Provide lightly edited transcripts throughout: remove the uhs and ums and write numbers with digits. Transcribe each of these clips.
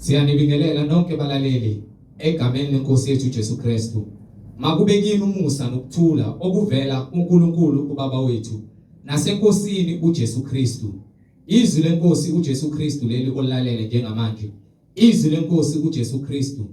Siyanibingelela nonke balaleli egameni leNkosi yethu Jesu Kristu. Makube kini umusa nokuthula okuvela kuNkulunkulu uBaba wethu naseNkosini uJesu Kristu. Izwi lenkosi uJesu Kristu leli olalele njengamanje. Izwi lenkosi uJesu Kristu.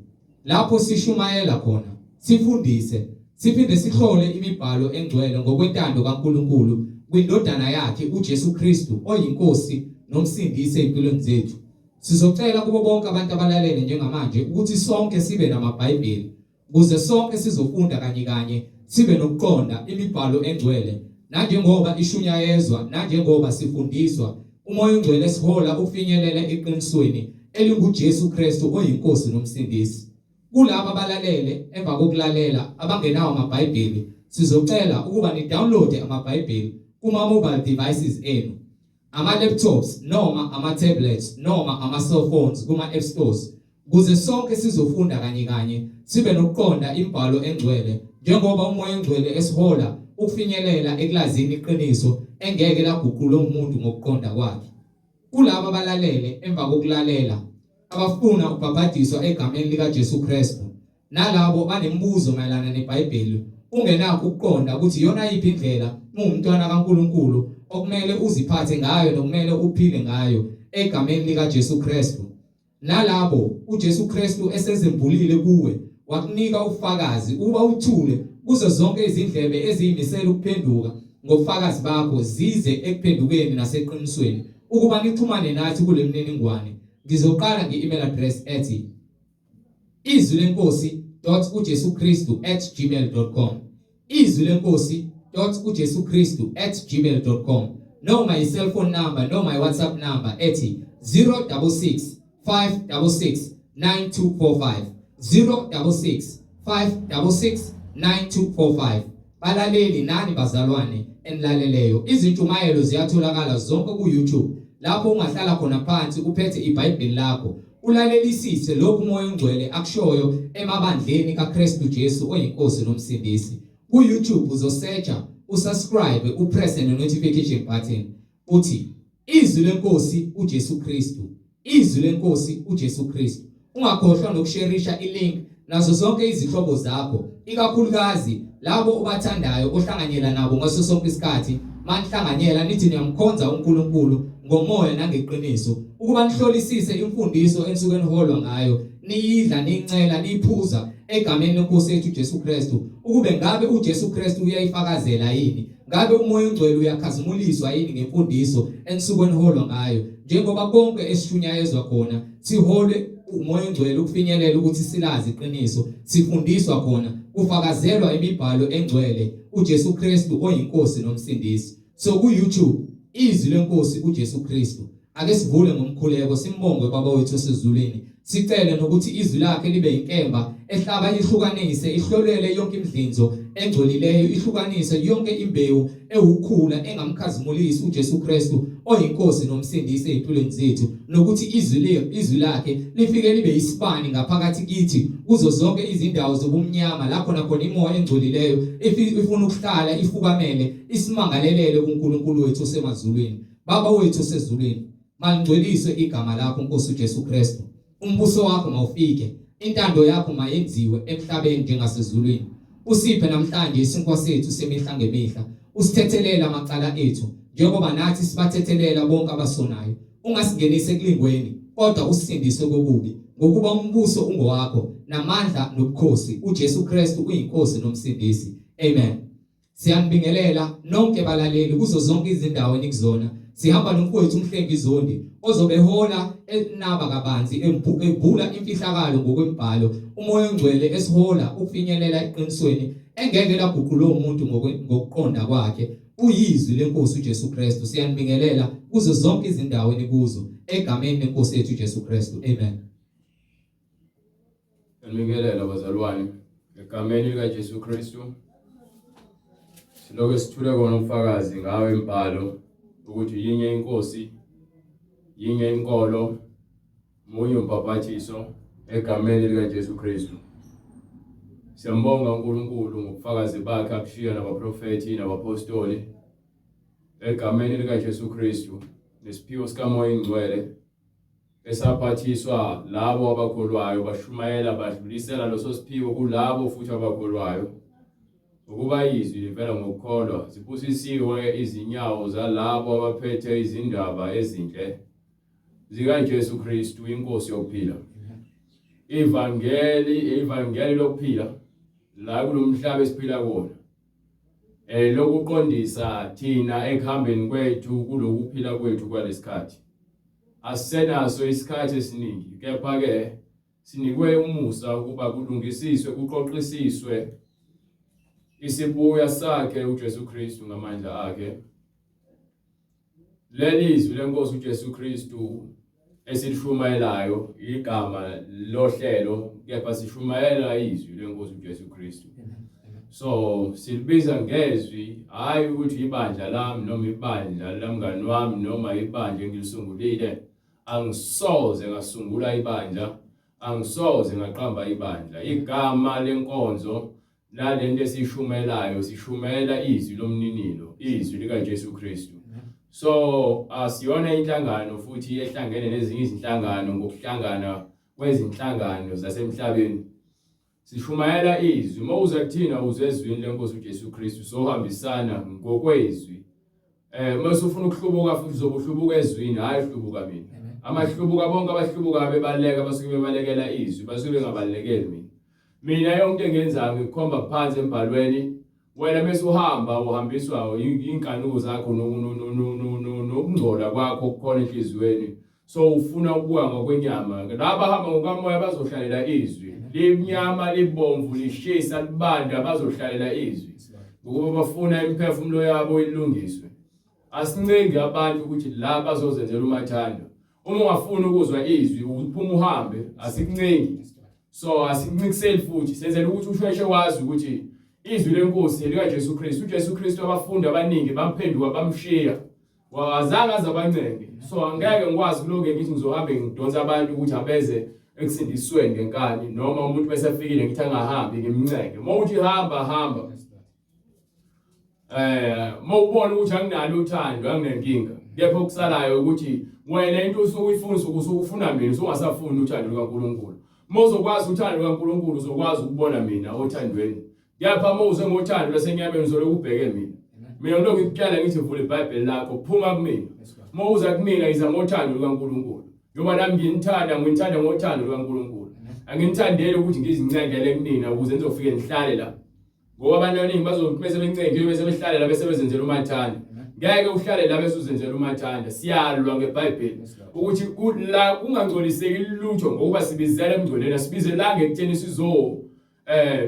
Lapho sishumayela khona, sifundise, siphinde sihlole imibhalo engcwele ngokwentando kaNkulunkulu kwindodana yakhe uJesu Kristu oyinkosi nomsindisi empilweni zethu. Sizocela kubo bonke abantu abalalele njengamanje ukuthi sonke sibe namaBhayibheli ukuze sonke sizofunda kanye sibe nokuqonda imibhalo engcwele nanjengoba ishunyayezwa nanjengoba sifundiswa umoya ongcwele esihola ufinyelela eqinisweni elinguJesu Kristu oyinkosi nomsindisi. Kulabo abalalele emva kokulalela abangenawo amaBhayibheli sizocela ukuba ni-download amaBhayibheli kuma-mobile devices enu, ama-laptops noma ama-tablets noma ama-cellphones kuma-app stores ukuze sonke sizofunda kanye sibe nokuqonda imibhalo engcwele njengoba umoya ongcwele esihola ukufinyelela ekulazini iqiniso engeke laguqula umuntu ngokuqonda kwakhe. Kulabo abalalele emva kokulalela abafuna ukubhabhadiswa egameni likaJesu Kristu nalabo banembuzo mayelana neBhayibheli ungenakho ukuqonda ukuthi yona yiphi indlela umntwana kaNkulunkulu okumele uziphathe ngayo nokumele uphile ngayo egameni likaJesu Kristu. Nalabo uJesu Kristu esezembulile kuwe wakunika ufakazi uba uthule kuzo zonke izindlebe eziyimisela ukuphenduka ngobufakazi bakho zize ekuphendukeni naseqinisweni ukuba nixhumane nathi kule mniningwane. Ngizoqala nge-email address ethi izwilenkosi.ujesukristu@gmail.com izwilenkosi.ujesukristu@gmail.com noma i-cellphone number noma i-WhatsApp number ethi 066 566 9245 066 566 9245. Balaleli nani bazalwane enilaleleyo, izintshumayelo ziyatholakala zonke ku-YouTube lapho ungahlala khona phansi uphethe iBhayibheli lakho ulalelisise lokhu umoya ongcwele akushoyo emabandleni kaKristu Jesu oyinkosi nomsindisi. Ku-YouTube uzosearcha, usubscribe, upress ne-notification button uthi izwi lenkosi uJesu Kristu, izwi lenkosi uJesu Kristu. Ungakhohlwa nokusharisha i-link nazo zonke izihlobo zakho, ikakhulukazi labo obathandayo ohlanganyela nabo ngaso sonke isikhathi. Manihlanganyela nithi niyamkhonza uNkulunkulu ngomoya nangeqiniso ukuba nihlolisise imfundiso ensuke niholwa ngayo, niyidla, niyincela, niyiphuza egameni leNkosi yethu Jesu Kristu ukube ngabe uJesu Kristu uyayifakazela yini, ngabe umoya ongcwele uyakhazimuliswa yini ngemfundiso ensuke niholwa ngayo. Njengoba konke esishunyayezwa khona sihole umoya ongcwele ukufinyelela ukuthi silazi iqiniso, sifundiswa khona ufakazelwa imibhalo engcwele uJesu Kristu oyinkosi nomsindisi. So ku-YouTube izwi lenkosi uJesu Kristu. Ake sivule ngomkhuleko simbonge Baba wethu osezulwini, sicele nokuthi izwi lakhe libe inkemba ehlaba ihlukanise, ihlolele yonke imidlinzo engcolileyo, ihlukanise yonke imbewu ewukhula engamkhazimulisi uJesu Kristu oyinkosi nomsindisi empilweni zethu, nokuthi izwi lakhe lifike libe isibani ngaphakathi kithi kuzo zonke izindawo zobumnyama lapho nakhona imoya engcolileyo ifuna ukuhlala ifukamele isimangalelele kuNkulunkulu wethu osemazulwini. Baba wethu osezulwini, malingcweliswe igama lakho Nkosi uJesu Kristu. Umbuso wakho mawufike, intando yakho mayenziwe emhlabeni njengasezulwini. Usiphe namhlanje isinkwa sethu semihla ngemihla, usithethelele amacala ethu njengoba nathi sibathethelela bonke abasonayo. Ungasingenise ekulingweni kodwa usindise kokubi, ngokuba umbuso ungowakho namandla nobukhosi uJesu Kristu uyinkosi nomsindisi. Amen. Siyanibingelela nonke balaleli kuzo zonke izindawo enikuzona. Sihamba nomfowethu uMhlengi Zondi ozobehola enaba kabanzi ebhula imfihlakalo ngokwembhalo, umoya ongcwele esihola ukufinyelela eqinisweni engeke laguqula umuntu ngokuqonda kwakhe. Uyizwi lenkosi uJesu Kristu. Siyanibingelela kuzo zonke izindawo enikuzo egameni lenkosi yethu uJesu Kristu. Amen. Siyanibingelela bazalwane egameni likaJesu Kristu. Silokho sithule kona ubufakazi ngawe imbhalo ukuthi yinye inkosi, yinye inkolo, munye umbhabhathiso egameni likaJesu Kristu. Siyambonga uNkulunkulu ngobufakazi bakhe abushiya nabaprofeti nabapostoli egameni likaJesu Kristu, nesiphiwo sikamoya ingcwele esaphathiswa labo abakholwayo bashumayela badlulisela loso siphiwo kulabo futhi abakholwayo ukuba izwi livela ngokukholwa zibusisiwe izinyawo zalabo abaphethe izindaba ezinhle zikaJesu Kristu inkosi yokuphila. Ivangeli lokuphila la kulomhlaba esiphila kuona lokuqondisa thina ekuhambeni kwethu kulokuphila kwethu kwalesikhathi. Asisenaso isikhathi esiningi, kepha ke sinikwe umusa ukuba kulungisiswe kuqoqisiswe isibuya sakhe uJesu Kristu ngamandla akhe. Leli izwi lenkosi uJesu Kristu esilishumayelayo igama lohlelo, kepha sishumayela izwi lenkosi uJesu Kristu. So silibiza ngezwi, hayi ukuthi ibandla lami noma ibandla lamngani wami noma ibandla engilisungulile. Angisoze ngasungula ibandla, angisoze ngaqamba ibandla. Igama lenkonzo nalento esishumelayo sishumela izwi lomninilo, izwi likaJesu Kristu. So asiyona inhlangano futhi ehlangene nezinye izinhlangano ngokuhlangana kwezinhlangano zasemhlabeni. Sishumayela izwi. Mawuza kuthina uzezwini lenkosi uJesu Kristu sohambisana ngokwezwi. Mase ufuna ukuhlubuka futhi uzobuhlubuka ezwini, hayi uhlubuka mina. Amahlubuka bonke abahlubuka bebaleka basuke bebalekela izwi, basuke ngabalekeli mina. Mina yonke engenzayo ngikhomba phansi embhalweni. Wena bese uhamba uhambiswa inkanuko zakho nokungcola kwakho kukhona enhlizweni. So ufuna ukubuka ngokwenyama. Laba hamba ngokamoya bazohlalela izwi. Linyama libomvu lishisa libanda bazohlalela izwi. Ngoba bafuna imiphefumulo yabo ilungiswe. Asincengi abantu ukuthi la bazozenzela umathanda. Uma ungafuna ukuzwa izwi uphuma uhambe, asikuncengi. So asikunciseli futhi senzela ukuthi usheshe wazi ukuthi izwi lenkosi likaJesu Kristu. uJesu Kristu abafundi abaningi bamphenduka bamshiya. Wazange azabancenge. So angeke ngikwazi kuloko ngithi ngizohambe ngidonsa abantu ukuthi abeze ekusindisweni ngenkani noma umuntu bese afikile ngithi angahambi ngimncenge. Mawuthi hamba. Mawubona ukuthi anginalo uthando anginenkinga. Kepha okusalayo ukuthi wena into usukuyifuna usukufuna mina usungasafuni uthando likaNkulunkulu. Mawuzokwazi uthando likaNkulunkulu uzokwazi ukubona mina othandweni. Kepha mawuze ngothando lasenyameni uzoloku ubheke mina. Mina ngilokhu ngikutyala ngithi vula iBhayibheli lakho phuma kumina. Mawuza kumina iza ngothando likaNkulunkulu. Ngoba nami ngiyithanda ngothando likaNkulunkulu. Angimthandele ukuthi ngizincengele kunina ukuze ngizofike ngihlale la. Ngoba abantu abaningi bazobese bencenge bese behlale la bese bezenzela umathanda. Ngeke uhlale la bese uzenzela umathanda. Siyalwa ngeBhayibheli ukuthi la kungangcoliseki lutho ngoba sibizela emngcoleni sibize la ngekutheni sizo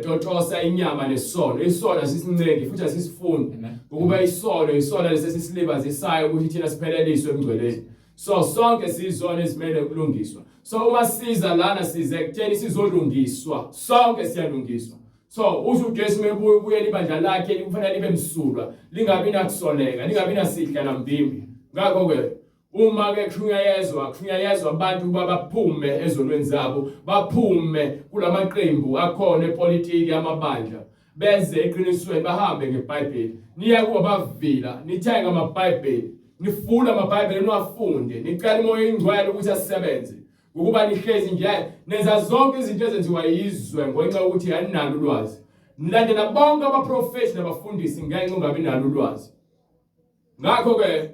totosa inyama nesono. Isono sisincenge futhi asisifuni ukuba isono lesesisilibazisayo ukuthi thina sipheleliswe emngcoleni. So sonke sizona ezimele kulungiswa. So uma siza lana size ekutheni sizolungiswa. Sonke siyalungiswa. So usho uJesu mebuye libandla lakhe kufanele libe msulwa, lingabi nakusoleka, lingabi nasihla nambimbi. Ngakho ke uma ke kushunyayezwa abantu babaphume ezonweni zabo, baphume kulamaqembu akhona epolitiki amabandla, beze eqinisweni bahambe ngeBhayibheli. Niya kuba bavila, nithenga amaBhayibheli, nifunda amaBhayibheli niwafunde, nicela umoya ingcwele ukuthi asisebenze. Ukuba nihlezi nje nenza zonke izinto ezenziwa yizwe ngenxa ukuthi aninalo ulwazi. Nilandela bonke abaprofessional abafundisi ngenxa ungabi nalo ulwazi. Ngakho ke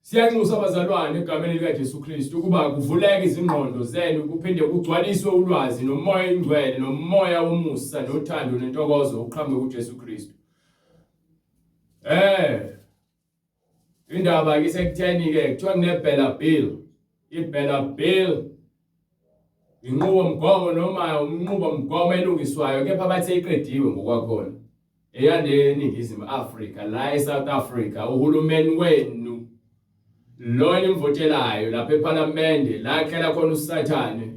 siyanxusa abazalwane egameni likaJesu Kristu ukuba kuvuleke izingqondo zenu kuphinde kugcwaliswe ulwazi nomoya ingcwele nomoya womusa nothando nentokozo uqhamuke kuJesu Kristu. Indaba ke sekutheni ke kuthiwa kunebhela bill. Ibhela bill inqubomgomo noma umnqubomgomo elungiswayo kepha bathe iqediwe ngokwakhona eyale eNingizimu Afrika la eSouth Africa. Uhulumeni wenu lo nimvotelayo lapha eParliament la khela khona uSathane.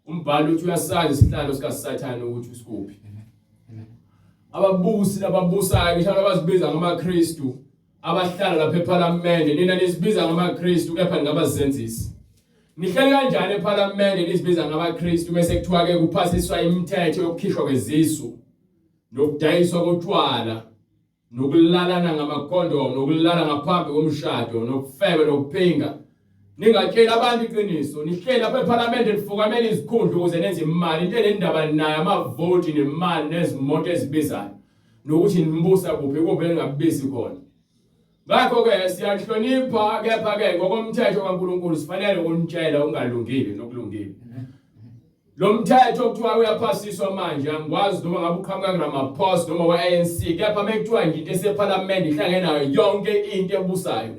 Umbhalo uthi uyasazi isihlalo sikaSathane ukuthi usikuphi. Ababusi lababusayo ngisho abazibiza ngamaKristu abahlala lapha eParliament nina nisibiza ngamaKristu kepha ngabazenzisi. Nihleli kanjani eParliament nisibiza ngamaKristu bese kuthiwa ke kuphasiswa imithetho yokukhishwa kwezisu nokudayiswa kotshwala nokulalana ngamakhondom nokulala ngaphambi komshado nokufeba nokuphinga. Ningatshela abantu iqiniso, nihleli lapha eParliament nifukamela izikhundla ukuze nenze imali, into enendaba nayo amavoti nemali nezimoto ezibizayo. Nokuthi nimbusa kuphi kuphi engabizi khona. Ngakho ke siyahlonipha kepha ke ngokomthetho kaNkulunkulu sifanele ukunitshela ungalungile nokulungile. Lo mthetho kuthiwa uyaphasiswa manje angikwazi noma ngabe uqhamuka ngamapost noma we-ANC kepha mekuthiwa nje into eseParliament ihlangene nayo yonke into ebusayo.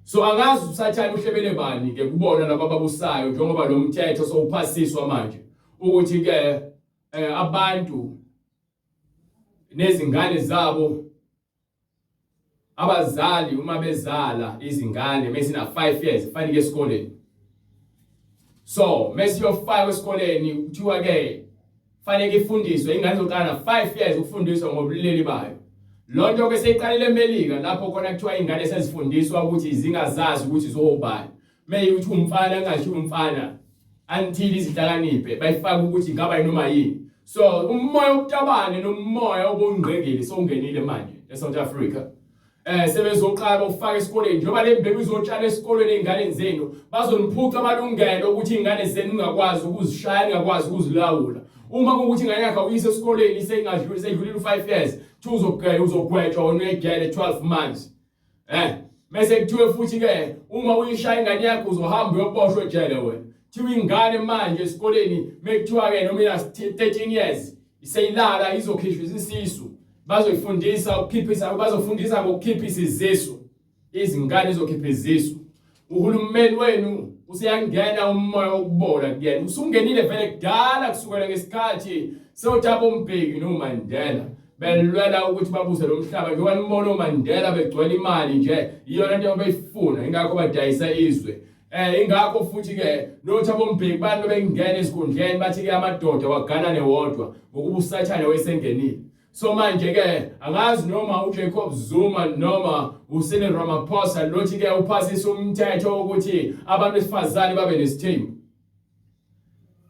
So angazi usathana uhlebele bani ke kubona laba ababusayo njengoba lo mthetho sowuphasiswa manje ukuthi ke abantu nezingane zabo abazali uma bezala izingane mesina 5 years kufanele esikoleni. So mesiyofaka esikoleni kuthiwa ke kufanele ifundiswe ingane zoqala 5 years ukufundiswa ngobulili bayo. Lonto ke seyiqalile eMelika lapho khona kuthiwa ingane sezifundiswa ukuthi zingazazi ukuthi zobani. Meyithi umfana engasho umfana until izihlakaniphe bayifaka ukuthi ngaba yinoma yini. So umoya okutabane nomoya obongqengeli sowungenile manje eSouth Africa. Sebezoqala ukufaka esikoleni njengoba le mbebe izotshala esikoleni ingane zenu bazoniphuca amalungelo ukuthi ingane zenu ingakwazi ukuzishaya ingakwazi ukuzilawula. Uma ukuthi ingane yakho uyise esikoleni isengadluli sedlulile 5 years uzogwetshwa onegele 12 months. Mase kuthiwe futhi ke uma uyishaya ingane yakho uzohamba uyoboshwa ejele wena. Thiwa ingane manje esikoleni mekuthiwa ke noma ina 13 years iseyilala izokhishwa isisu. Bazoyifundisa ukukhiphisa bazofundisa ngokukhiphisa izisu. Izingane izokhipha izisu. Uhulumeni wenu usiyangena umoya wokubola kuyena. Usungenile vele kudala kusukela ngesikhathi soThabo Mbeki noMandela. Belwela ukuthi babuse lo mhlaba njengoba nimona uMandela begcwele imali nje iyona into abayifuna ingakho badayisa izwe. Ingakho futhi ke noThabo Mbeki bantu bengena esikhundleni bathi ke amadoda wagana newodwa ngokuba usathane wayesengenile. So manje ke angazi noma uJacob Zuma noma uCyril Ramaphosa lothi ke uphasisa umthetho ukuthi abantu besifazane babe nesithembu.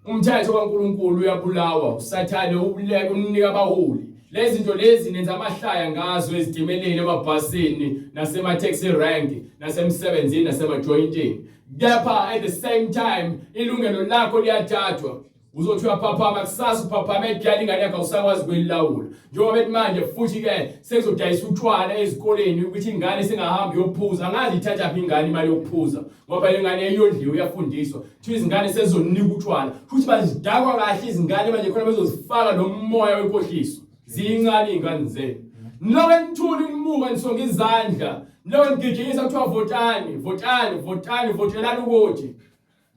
Umthetho kaNkulunkulu uyabulawa usathane ubuleke unika abaholi. Lezi zinto lezi nenza amahlaya ngazo ezitimeleni emabhasini nasema-taxi rank nasemsebenzini nasema-jointing. Kepha at the same time ilungelo lakho liyathathwa. Uzothi uyaphaphama kusasa uphaphama edyala ingane yakho usakwazi ukuyilawula. Njengoba bethi manje futhi ke sekuzodayisa utshwala ezikoleni ukuthi ingane singahambi yophuza. Angazi ithatha phi ingane imali yokuphuza ngoba ingane eyondliwe uyafundiswa. Kuthi izingane sezizonika utshwala. Futhi bazidakwa kahle izingane manje khona bezozifaka nomoya wenkohliso. Zincane ingane zenu. Nowe nithuli nimuka nisonga izandla. Nowe ngigijimisa kuthiwa votani votelani ukuthi.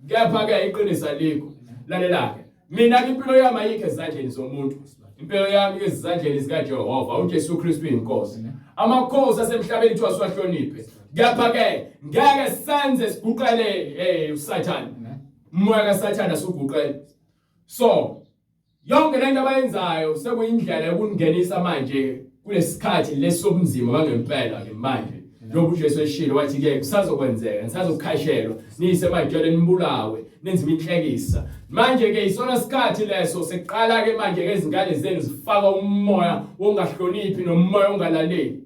Kepha ke iqiniso alikho. Lalela ke. Mina impilo yami ayikho ezandleni zomuntu. Impilo yami ezandleni zikaJehova uJesu Kristu inkosi. Amakhosi asemhlabeni kuthiwa siwahloniphe. Kepha ke ngeke senze siguqele uSathane. Umoya kaSathane asuguqele. So yonke lento abayenzayo sekuyindlela yokungenisa manje kulesikhathi lesobunzima bangempela ke manje. Lokhu uJesu eshilo wathi ke kusazokwenzeka nisazokhashelwa nise majele nibulawe nenze imihlekisa. Manje ke isona sikhathi leso seqala ke manje ke izingane zenu zifaka umoya ongahloniphi nomoya ongalaleli.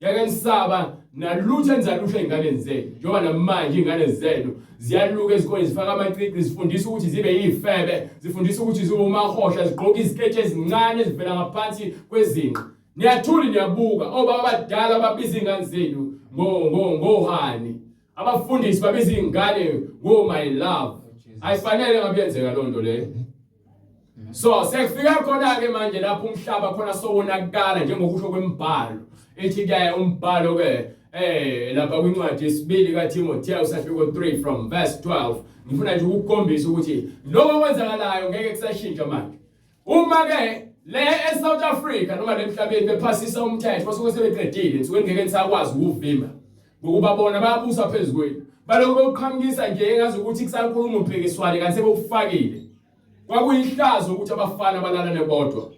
Yake nisaba nalutho enzalusha ingane zenu. Njengoba namanje ingane zenu ziyaluka ezikoleni zifaka amacici zifundisa ukuthi zibe yifebe, zifundisa ukuthi zibe umahosha zigqoka izikete ezincane ezivela ngaphansi kwezinqa. Niyathuli niyabuka obaba abadala babiza ingane zenu ngohani. Abafundisi babiza ingane my love. Ayifanele ngabiyenzeka lonto le. So sekufika khona ke manje lapho umhlaba khona sowonakala njengokusho kwemibhalo. Ethi ke umbhalo ke lapha kwincwadi yesibili kaTimotheo safika 3 from verse 12. Ngifuna nje ukukhombisa ukuthi lokho okwenzakalayo ngeke kusashintsha manje. Uma ke le eSouth Africa noma lemhlabeni bephasisa umthetho basuke sebeqedile nsuku ngeke nisakwazi ukuvimba ngokuba bona bayabusa phezulu. Baloko beqhamukisa nje engazi ukuthi kusankulumo uphekiswane kanti sebekufakile. Kwakuyihlazo ukuthi abafana balalane bodwa.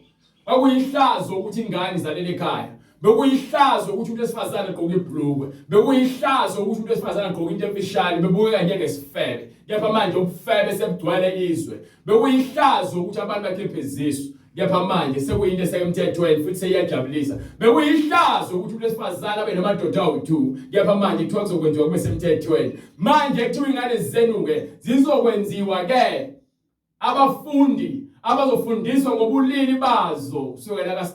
Kwakuyihlazo ukuthi ingane izalele ekhaya. Bekuyihlazo ukuthi umuntu esifazane agqoke ibhlukwe. Bekuyihlazo ukuthi umuntu esifazane agqoke into emfishane bebukeka njengesifebe. Kepha manje ubufebe sebugcwele izwe. Bekuyihlazo ukuthi abantu bakhiphe izisu. Kepha manje sekuyinto esemthethweni futhi seyiyajabulisa. Bekuyihlazo ukuthi uLesifazana abe namadoda awu-2. Kepha manje kuthiwa kuzokwenziwa kube semthethweni. Manje kuthiwa ingane zenu-ke zizokwenziwa-ke abafundi abazofundiswa ngobulili bazo kusukela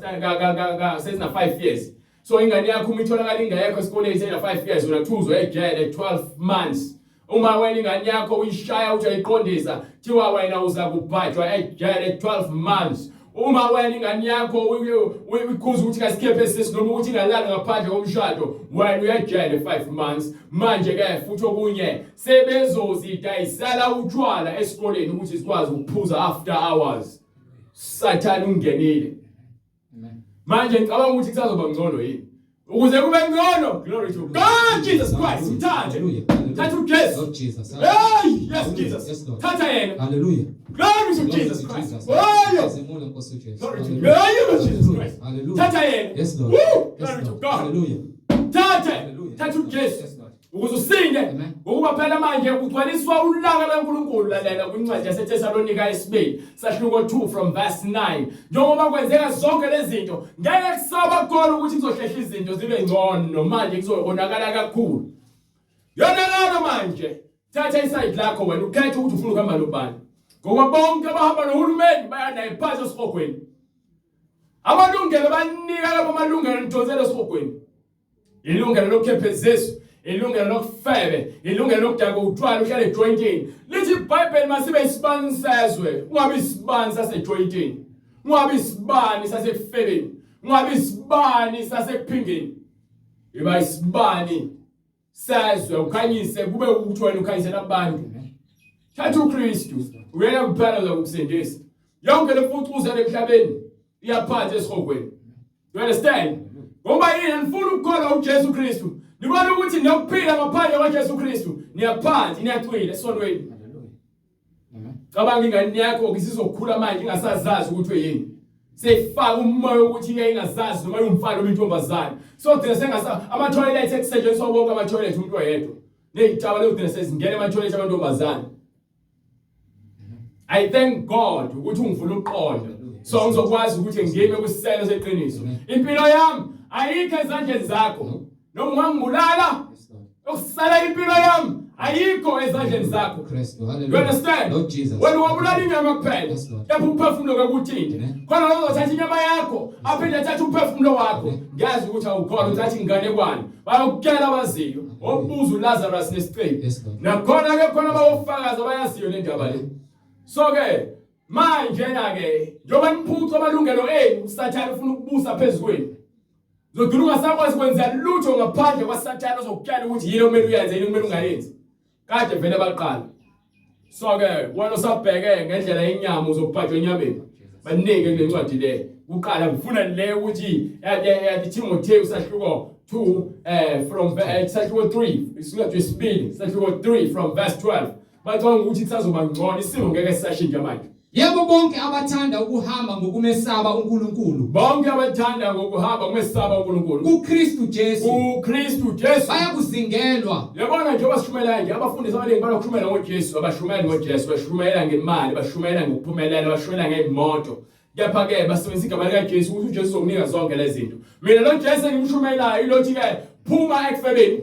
sezina 5 years. So ingane yakho uma itholakala ingekho esikoleni sezina 5 years unathuzwa ejele 12 months. Uma wena ingane yakho uyishaya uthi ayiqondisa thiwa wena uza kubhajwa ejele 12 months. Uma wena ingane yakho uyikhuza ukuthi kasikhephe sisi noma ukuthi ingalala ngaphandle komshado wena uyejele 5 months. Manje ke futhi okunye sebezozidayisela utshwala esikoleni ukuthi sikwazi ukuphuza after hours. Sathana ungenile. Manje ngicabanga ukuthi kusazoba ngcono yini ukuze kube ngcono. Glory to God, Jesus Christ. Mthande thatha uJesu. Hey, yes Jesus. Thatha yena. Hallelujah. Glory to Jesus Christ. Oh, IZWILENKOSI UJEsu. glory to God, Jesus Christ. Hallelujah. Thatha yena. Yes Lord. Glory to God. Hallelujah. Thatha uJesu ukuze usinde ngokuba phela manje kugcwaliswa ulaka likaNkulunkulu. Lalela kwincwadi yaseTesalonika 2 sahluko 2 from verse 9. Njengoba kwenzeka zonke lezi zinto ngeke kusaba khona ukuthi kuzohlehla izinto zibe ngcono. Manje kuzobonakala kakhulu. Yonakala manje. Thatha iside lakho wena ukhethe ukuthi ufuna ukuhamba nobani. Ngoba bonke abahamba nohulumeni bayanaye phansi esihogweni. Amalungelo banika labo malungelo nithokozela esihogweni. Ilungelo lokukhephezisa, ilungelo lokufebe, ilungelo lokudaka utshwala uhlale ejointini. Lithi iBhayibheli masibe isibani sezwe, ungabe isibani sasejointini, ungabe isibani sasekufebeni, ungabe isibani sasekphingeni. Iba isibani sezwe ukhanyise kube ukuthi wena ukhanyisela abantu. Thatha uKristu uyena kuphela lokusindisa. Yonke lemfucuza emhlabeni iyaphansi esihogweni. You understand? Ngoba yini nifuna ukukholwa uJesu Kristu. Nibona ukuthi nokuphila ngaphandle kwaJesu Kristu niyaphansi niyacwila esonweni. Hallelujah. Amen. Cabanga ingane yakho ngisizokhula manje ingasazazi ukuthi uyini. Seyifaka umoya ukuthi ke ingazazi noma umfana noma intombazana. So thina sengasa ama toilet esetshenziswa bonke ama toilet umuntu oyedwa. Nezitaba lezithina sezingena ama toilet amantombazana. I thank God ukuthi ungivula uqondo. So ngizokwazi ukuthi ngime kusiselo seqiniso. Impilo yami ayikho ezandleni zakho. Noma ungangibulala ukusala impilo yami ayikho ezandleni zakho. Kristu. You Hallelujah. understand? Lord Jesus. Wena wabulala inyama kuphela. Yes, Lord. Kepha umphefumulo kakuthinte. Khona uzothatha inyama yakho aphinde athathe umphefumulo wakho. Ngiyazi ukuthi awukhona uthatha ingane kwani. Bayokukela abaziyo. Obuza uLazarus nesiqebu. Yes, Lord. Nakhona ke khona abawufakaza abayaziyo le ndaba le. So ke manje na ke njoba niphuca amalungelo enu uSathane ufuna ukubusa phezukweni. Zoduluka sakwazi kwenza lutho ngaphandle kwaSathane ozokukhala ukuthi yini okumele uyenze yini okumele ungayenzi. Kade vele baqala. So ke wena usabheke ngendlela yenyama uzokuphathwa enyameni. Banike kule ncwadi le. Uqala ngifuna le ukuthi Timotheus sahluko 2 from sahluko 3 isicelo sesibili sahluko 3 from verse 12. Bathonga ukuthi kusazoba ngcono isimo ngeke sisashintsha manje. Yebo bonke abathanda ukuhamba ngokumesaba uNkulunkulu. Bonke abathanda ngokuhamba kumesaba uNkulunkulu. kuKristu Jesu. uKristu Jesu. Bayakuzingelwa. Yabona nje bashumayela nje abafundisi abaningi balokushumela ngoJesu, abashumayela ngoJesu, bashumayela ngemali, bashumayela ngokuphumelela, bashumayela ngemoto. Kepha ke basebenzisa igama likaJesu ukuthi uJesu uzokunika zonke lezi zinto. Mina lo Jesu engimshumayelayo ilothi ke phuma ekufebeni.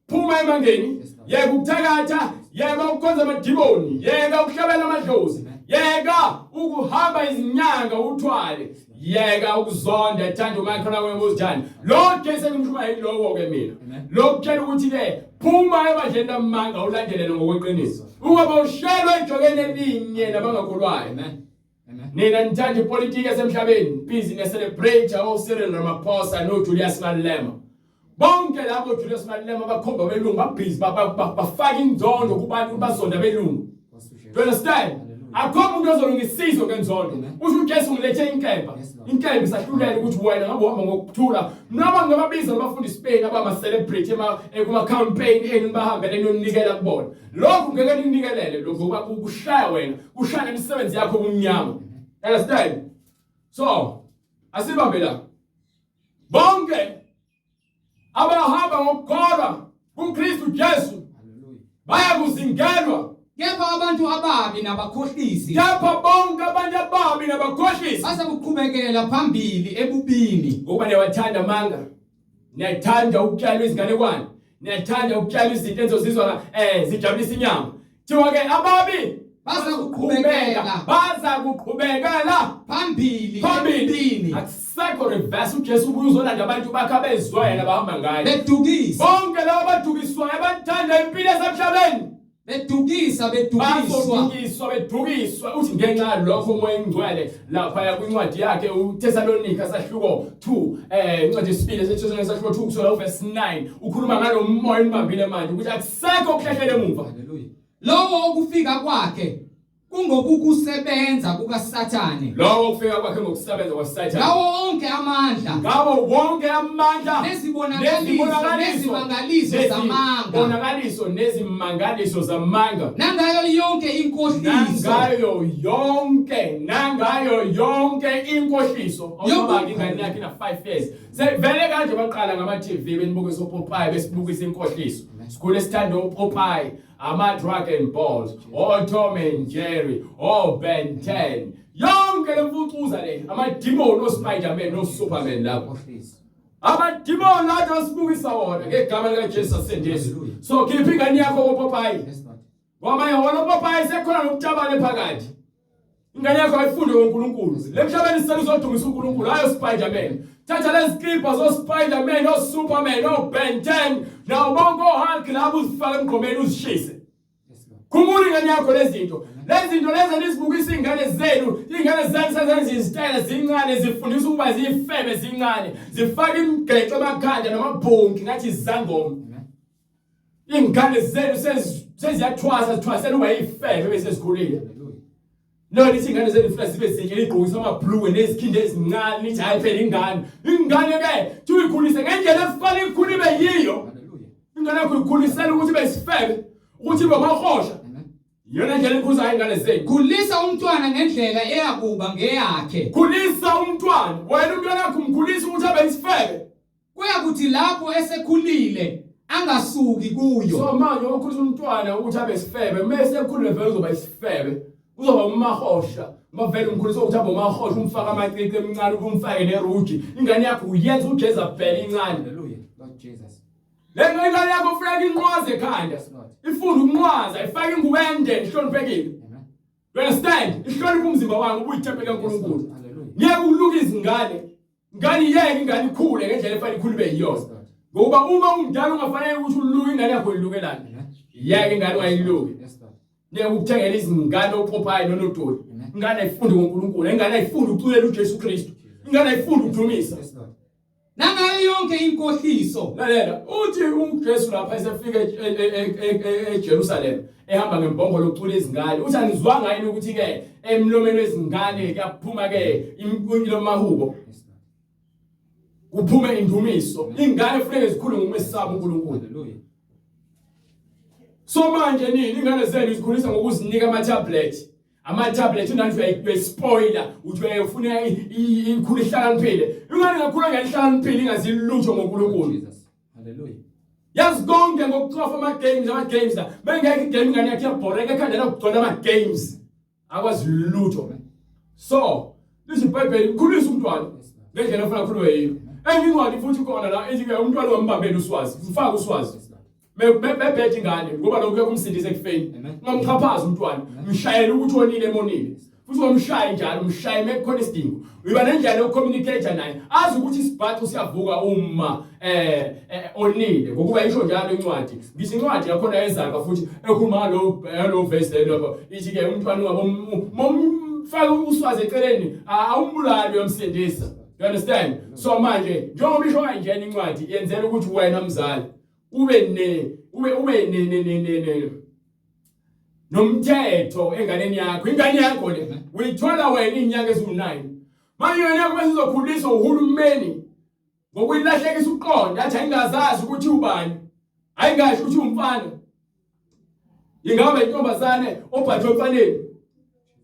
Phuma emangeni. Yeka ukuthakatha, yeka ukukhonza amadimoni, yeka ukuhlabela amadlozi. Yeka ukuhamba izinyanga uthwale, yeka ukuzonda ethanda umakhona kwemuzijani. Lo Jesu engimshumayela lowo ke mina. Lokutshela ukuthi ke phuma ebandleni lamanga ulandelele ngokweqiniso. Ukuba ushelwe ejokeni elinye nabangakholwayo. Amen. Nina nithanda ipolitiki yasemhlabeni, business celebrate Cyril Ramaphosa no Julius Malema. Bonke labo Julius Malema bakhomba belungu babhizi bafaka inzondo kubantu bazonda belungu. Do you understand? Akho umuntu ozolungisizo ngenzondo. Usho uJesu ngilethe inkemba. Inkemba isahlulele ukuthi wena ngabe uhamba ngokuthula. Noma ngababiza abafundi Spain abama celebrate kuma campaign eni bahambe leniyonikela kubona. Lokho ngeke ninikelele lokho ngoba kushaya wena, kushaya imisebenzi yakho kumnyama. Understand? So, asibambe la. Bonke abahamba ngokukholwa kuKristu Jesu bayakuzingelwa Kepha abantu ababi nabakhohlisi kepha bonke abantu ababi nabakhohlisi basakuqhubekela phambili ebubini. ngoba niyawathanda amanga, niyathanda ukutyala izinganekwane, niyathanda ukutyala izinto ezizozizwa zijabulisa inyama. Kuthiwa-ke ababi bazakuqhubekela phambili phambili. ebubini. Akusekho reverse. UJesu ubuye uzolanda abantu bakhe abezwayo nabahamba ngayo. Bedukisa, Bonke labo abadukiswayo abathanda impilo esemhlabeni bedukiswa. Bedukiswa uthi ngenxa yalokho umoya engcwele lapha kwincwadi yakhe uThesalonika sahluko 2 incwadi yesibili eseThesalonika sahluko 2 kusukela verse 9 ukhuluma ngalo moya enibambile manje ukuthi akusekho ukuhlehlela emuva. Hallelujah. Lowo okufika kwakhe kungokukusebenza kukaSathane. Lowo ukufika kwakhe ngokusebenza kwaSathane. Lawo onke amandla, Ngawo wonke amandla nezimangaliso zamanga, bonakaliso nezimangaliso zamanga, nangayo yonke inkohliso, nangayo yonke inkohliso. Awuba ingane yakhe na 5 years vele kanje baqala ngama TV benibukisa uPopeye besibukisa inkohliso. Sikhule sithanda uPopeye, ama-Drug and Balls, Tom and Jerry, Ben 10. Yonke lemfucuza le, amadimoni no-Spider-Man no-Superman lapho. Amadimoni lathi asibukisa wona ngegama likaJesu asindisa. So khipha ingane yakho kuPopeye. Ngoba yona uPopeye sekhona nokutabane phakathi. Ingane yakho ayifunde ngoNkulunkulu. Lemhlabeni sicela uzodumisa uNkulunkulu, hayi uSpider-Man. Thatha lezi clippers o-Spider-Man no-Superman no-Ben 10 nawo bonke oHulk labo uzifaka emgqomeni uzishise. Khumbula ingane yakho lezi zinto. Lezi zinto lezi nizibukisa ingane zenu. Ingane zenu sezenza izitayela zincane zifundisa ukuba ziyifebe zincane. Zifaka imigexo emakhanda namabhonki ngathi izangoma. Ingane zenu seziyathwasa uba yifebe bese zikhulile. No, lithi ingane zenu zifuna zibe zinhle igqokisa ama-blue nezikhindi ezincane nithi hayi phela ingane ke uyikhulise ngendlela efanele ikhule ibe yiyo. Ingane yakho ikhulisela ukuthi ibe sifebe, ukuthi ibe mahosha. Yona ndlela ikhuza ingane zenu. Khulisa umntwana ngendlela eyakuba ngeyakhe. Khulisa umntwana, wena umntwana wakho umkhulisa ukuthi abe isifebe. Kuyakuthi lapho esekhulile angasuki kuyo. So manje ukhulisa umntwana ukuthi abe isifebe, mase ekhulile vele uzoba isifebe. Uzoba umahosha, mavele umkhulisa ukuthi abe umahosha umfaka amacici emncane umfake neruji. Ingane yakho uyenza uJezebel incane. Hallelujah. Lord Jesus. Ingane yakho ufaka inqwazi ekhanda. Ifunda ukunqwaza, ifaka ingubo ende ihloniphekile. You understand? Ihlonipha umzimba wakho ube uyithempele kaNkulunkulu. Ngeke uluke izingane. Ngane yeke ingane ikhule ngendlela efanele ikhule ibe yiyona. Ngoba uma umdala ungafanele ukuthi uluke ingane yakho ilukelana. Yeke ingane wayiluke. Ngeke ukuthengela izingane oPopeye noNodoli. Ingane ayifunde ngoNkulunkulu, ingane ayifunde ukuculela uJesu Kristu. Ingane ayifunde ukudumisa. Nangayo yonke inkohliso. Lalela, uthi uJesu lapha esefika eJerusalem ehamba ngembongolo ucula izingane. Uthi anizwanga yini ukuthi ke emlomeni wezingane kuyaphuma ke impunyo mahubo. Kuphume indumiso. Ingane kufanele zikhule ngokwesaba uNkulunkulu. So manje nini ingane zenu zikhulisa ngokuzinika ama-tablet unani uyayispoiler uthi uyafuna ikhulu ihlakaniphile. Ingane ngakhula ngelihlakaniphile ingazilutho ngoNkulunkulu. Hallelujah. Yazi konke ngokucofa ama-games la. Bengeke igame ingane yakhe yabhoreka ekhanda lokugcona ama-games. Akwazi lutho. So, lithi iBhayibheli ikhulisa umntwana ngendlela efuna khuluwe yiyo. Enye incwadi futhi khona la ethi umntwana wambambela uswazi, mfaka uswazi. Bebhethe ingane ngoba lokho kuyakumsindisa ekufeni. Ungamxhaphaza umntwana, mshayele ukuthi onile emonile. Futhi umshaye njalo, umshaye mekukhona isidingo. Uyiba nendlela yokucommunicate naye. Azi ukuthi isibhaxu siyavuka uma onile. Ngokuba isho njalo incwadi. Ngithi incwadi yakhona ezaka futhi ekhuluma lo verse lapho. Ithi ke umntwana momfaka uswazi eceleni, awumbulali uyamsindisa. You understand? So manje, njengoba isho kanje incwadi yenzela ukuthi wena mzali ube nomthetho enganeni yakho. Ingane yakho le uyithola wena inyanga ezi9. Manje ingane yakho besizokhuliswa uhulumeni ngokuyilahlekisa uqondo athi ayingazazi ukuthi ubani, ayingasho ukuthi umfana, ingaba intombazane obhathwe emfaneni.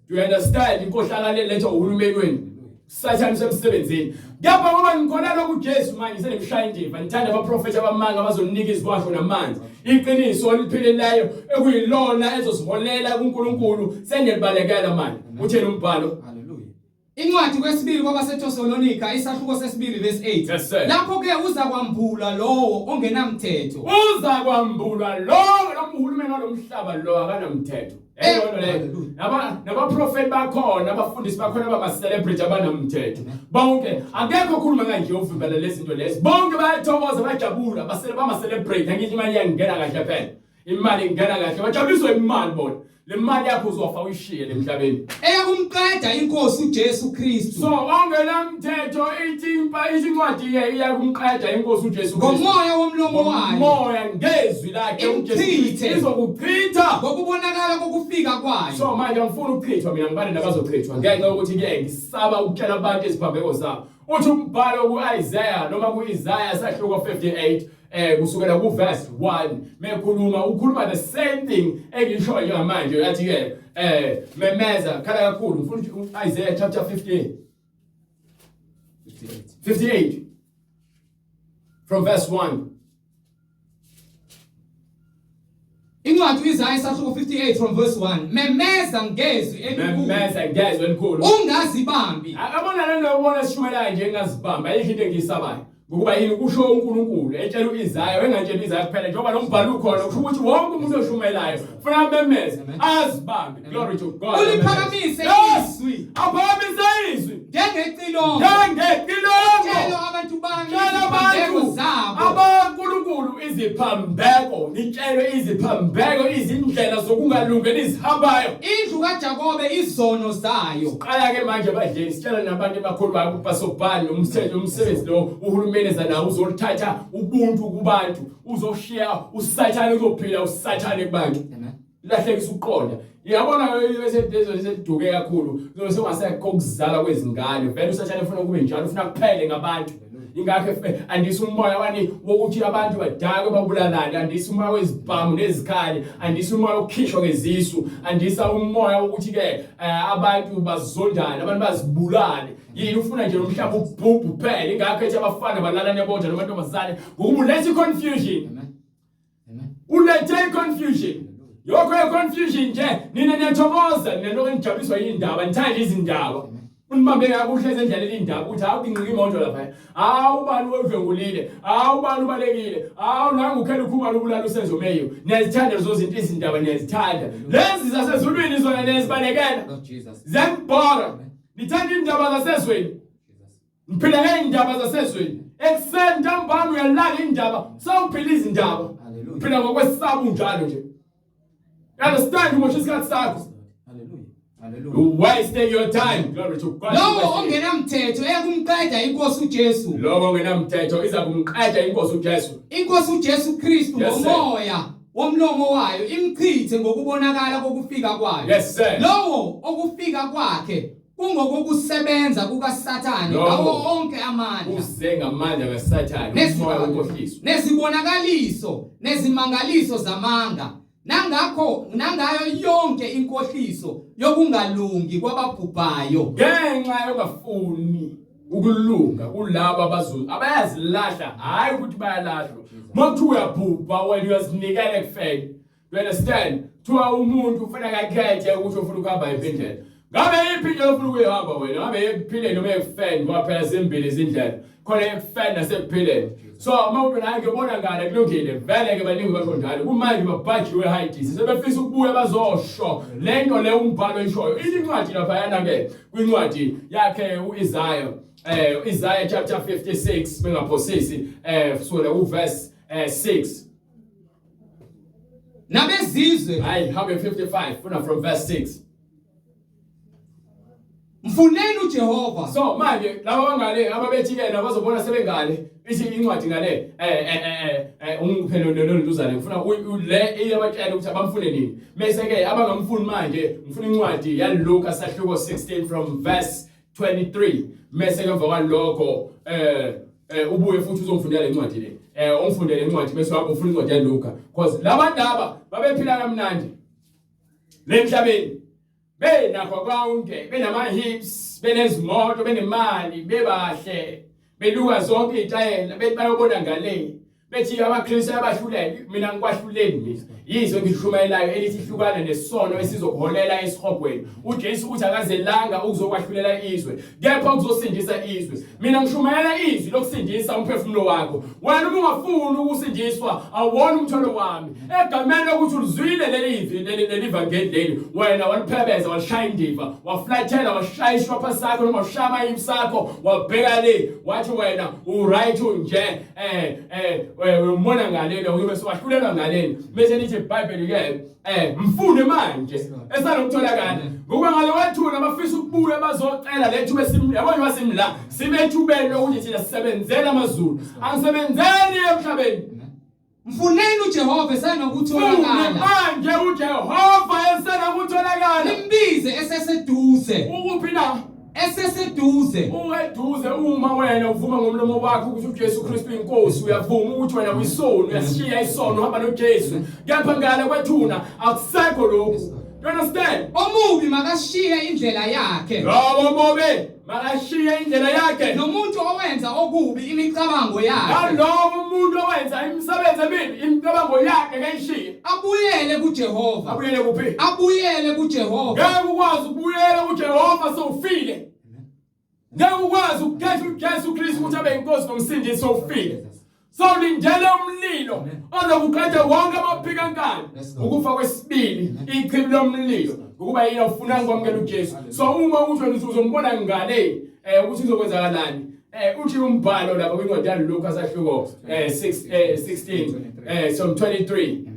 Do you understand? Inkohlakalo letha uhulumeni wenu. sathana semsebenzini ngapha ngoba ngikholelwa kuJesu manje senemshaya indiva ngithanda abaprofeti abamanga abazonika izibasho namanzi iqiniso olipheleleyo ekuyilona ezosiholela kuNkulunkulu sengelibalekela manje utheni umbhalo. Incwadi kwesibili kwabaseThesalonika isahluko sesibili verse 8 lapho ke uza kwambula lowo ongenamthetho uhulumeni walomhlaba lo akanamthetho nabaprofeti bakhona abafundisi bakhona abama-celebrity abanamthetho bonke akekho okhuluma kanje uvimbela lezi zinto lezi bonke bayathokoza bajabula bama-celebrate angithi imali iyangena kahle phela imali ingena kahle bajabuliswa imali bona le mali yakho uzofa uyishiye emhlabeni eyakumqeda inkosi uJesu Kristu. So ongenamthetho ithi incwadi iyakumqeda inkosi uJesu Kristu ngomoya womlomo wayo moya ngezwi lakhe uJesu izokuchitha ngokubonakala kokufika kwayo. So manje ngifuna ukuchithwa mina ngibane nabazochithwa ngenxa yokuthi ke ngisaba ukutshela abantu iziphambeko zabo. Uthi umbhalo kuIsaiah noma kuIsaiah sahluko 58 kusukela ku verse 1 ukhuluma the same thing engishoyo njengamanje yathi ke memeza khala kakhulu ngifuna Isaiah chapter 58 from verse 1. Incwadi uIsaiah isahluko 58 from verse 1 memeza ngezwi elikhulu ungazibambi. Abona lento ubona sishumelayo nje engazibamba ayikho into engiyisabayo ngokuba yini kusho uNkulunkulu etshela uIsaiah wengatshela Isaiah kuphela njengoba lo mbhalo ukhona kusho ukuthi wonke umuntu oshumelayo kufanele memeze azibambe. Glory to God. Uliphakamise izwi aphakamise izwi njengeqilongo tshela abantu bami iziphambeko zabo abaNkulunkulu iziphambeko nitshelwe iziphambeko izindlela zokungalungeli izihambayo indlu kaJakobe izono zayo. Qala ke manje badleli sitshela nabantu abakholwayo uPastor umsebenzi lo uhulumeni nawo uzolithatha ubuntu kubantu uzoshiya usathane uzophila usathane kubantu lahlekisa uqonda. Yabona bese leseduke kakhulu bese ungasekho ukuzala kwezingane vele usathane ufuna kube njalo ufuna kuphele ngabantu ingakho andisa umoya wani wokuthi abantu badake babulalane andisa umoya wezibhamu nezikhali andisa umoya wokukhishwa kwezisu andisa umoya wokuthi ke abantu bazondane abantu bazibulale yini ufuna nje umhlaba ubhubhu phela ingakho ethi abafana balala nebodwa namantombazane ngokuba ulethe confusion ulethe confusion yokho confusion nje nina niyathokoza nento enijabuswa yindaba nithanda izindaba unibambe kakuhle ezendlela indaba ukuthi awukinqika imoto lapha awubani wedlengulile awubani ubalekile nangu ukhela ukhuba lobulala usenzomeyo niyazithanda lezo zinto izindaba niyazithanda lezi zasezulwini zona nezibalekela zembora nithanda indaba zasezweni niphila ngeindaba zasezweni ekuseni ntambama uyalala indaba sawuphila izindaba phila ngokwesaba unjalo nje. Understand what is God's sakho. You wasting your time. Glory to God. Lowo ongenamthetho eyakumqeda inkosi uJesu. Lowo ongenamthetho iza kumqeda inkosi uJesu. Inkosi uJesu Kristu ngomoya womlomo wayo imchithe ngokubonakala kokufika kwayo. Yes sir. Lowo okufika kwakhe kungokusebenza kukaSathane ngawo onke amandla. Uzenga amandla kaSathane umoya wenkohliso. Nezibonakaliso nezimangaliso zamanga. Nangayo yonke inkohliso yokungalungi kwababhubhayo ngenxa yokungafuni ukulunga kulabo abayazilahla hayi ukuthi bayalahlwa manje uyabhubha wena uyazinikela ekufeni. You understand? Thiwa umuntu ufuna kakhethe ukuthi ufuna ukuhamba impindlela ngabe iphindlela ufuna ukuyihamba wena ngabe ekuphileni noma ekufeni ngoba phela zimbili izindlela khona ekufeni nasekuphileni. So mawuthi naye ngebona ngale kulungile vele ke baningi baqondana kumanje babhaji wehayidisi sebefisa ukubuya bazosho lento le umbhalo eshoyo incwadi lapha yana ke kwincwadi yakhe uIsaiah chapter 56 bengaphosisi kusukela uverse 6 nabezizwe hayi habe 55 funa from verse 6 mfuneni uJehova. So manje laba bangale ababethi ke nabazobona sebengale ithi incwadi ngale umphelo loluzane ngifuna le eyabatshela ukuthi abamfune nini bese ke abangamfuni manje ngifuna incwadi yaLuka sahluko 16 from verse 23 bese ke emva kwalokho ubuye futhi uzongifundela incwadi le ungifundele incwadi bese wapho ufuna incwadi yaLuka because labandaba babephila kamnandi lemhlabeni benakho konke benama hips benezimoto benemali bebahle beluka zonke izitayela bethi bayobona ngale bethi abaKristu abahluleli mina ngikwahluleli mina yizwe ngishumayelayo elithi hlukana nesono esizokuholela esihogweni uJesu uthi akazelanga ukuzokwahlulela izwe kepha ukuzosindisa izwe mina ngishumayela izwi lokusindisa umphefumulo wakho wena uma ungafuni ukusindiswa awona umthwalo wami egameni lokuthi ulizwile leli vangeli leli wena waliphebeza walishaya indiva waflathela washaya ishwapha sakho noma washama imsakho wabheka le wathi wena uright nje umona ngalelo ube sowahlulelwa ngalelo bese lithi iBhayibheli ke mfunde manje esalokutholakala ngoba ngale wathuna abafisa ukubuya bazocela lethu yabona basimla sibethubele ukuthi thina sisebenzela amazulu angisebenzeli emhlabeni mfuneni uJehova esenokutholakala manje uJehova esenokutholakala imbize eseseduze ukuphi na eseseduze uweduze uma wena uvuma ngomlomo wakho ukuthi uJesu Kristu inkosi uyavuma ukuthi wena uyisono uyashiya isono hamba noJesu kepha ngale kwethuna akusekho lokho you understand omubi makashiye indlela yakhe yabo mobe makashiye indlela yakhe nomuntu owenza okubi imicabango yakhe nalowo umuntu owenza imisebenzi emibi imicabango yakhe kayishiye abuyele kuJehova abuyele kuphi abuyele kuJehova ngeke ukwazi ukubuyela kuJehova sowufile ngeke ukwazi ukukhetha uJesu Kristu ukuthi abe inkosi nomsindisi sowufile sawulindele umlilo ozokuqeda wonke amaphikankani ukufa kwesibili ichibi lomlilo ukuba yena ufuna ukwamukela uJesu so uma uthi wena uzombona ngale ukuthi uzokwenzakalani uthi umbhalo lapha kwincwadi yaLuka asahluko 16 so 23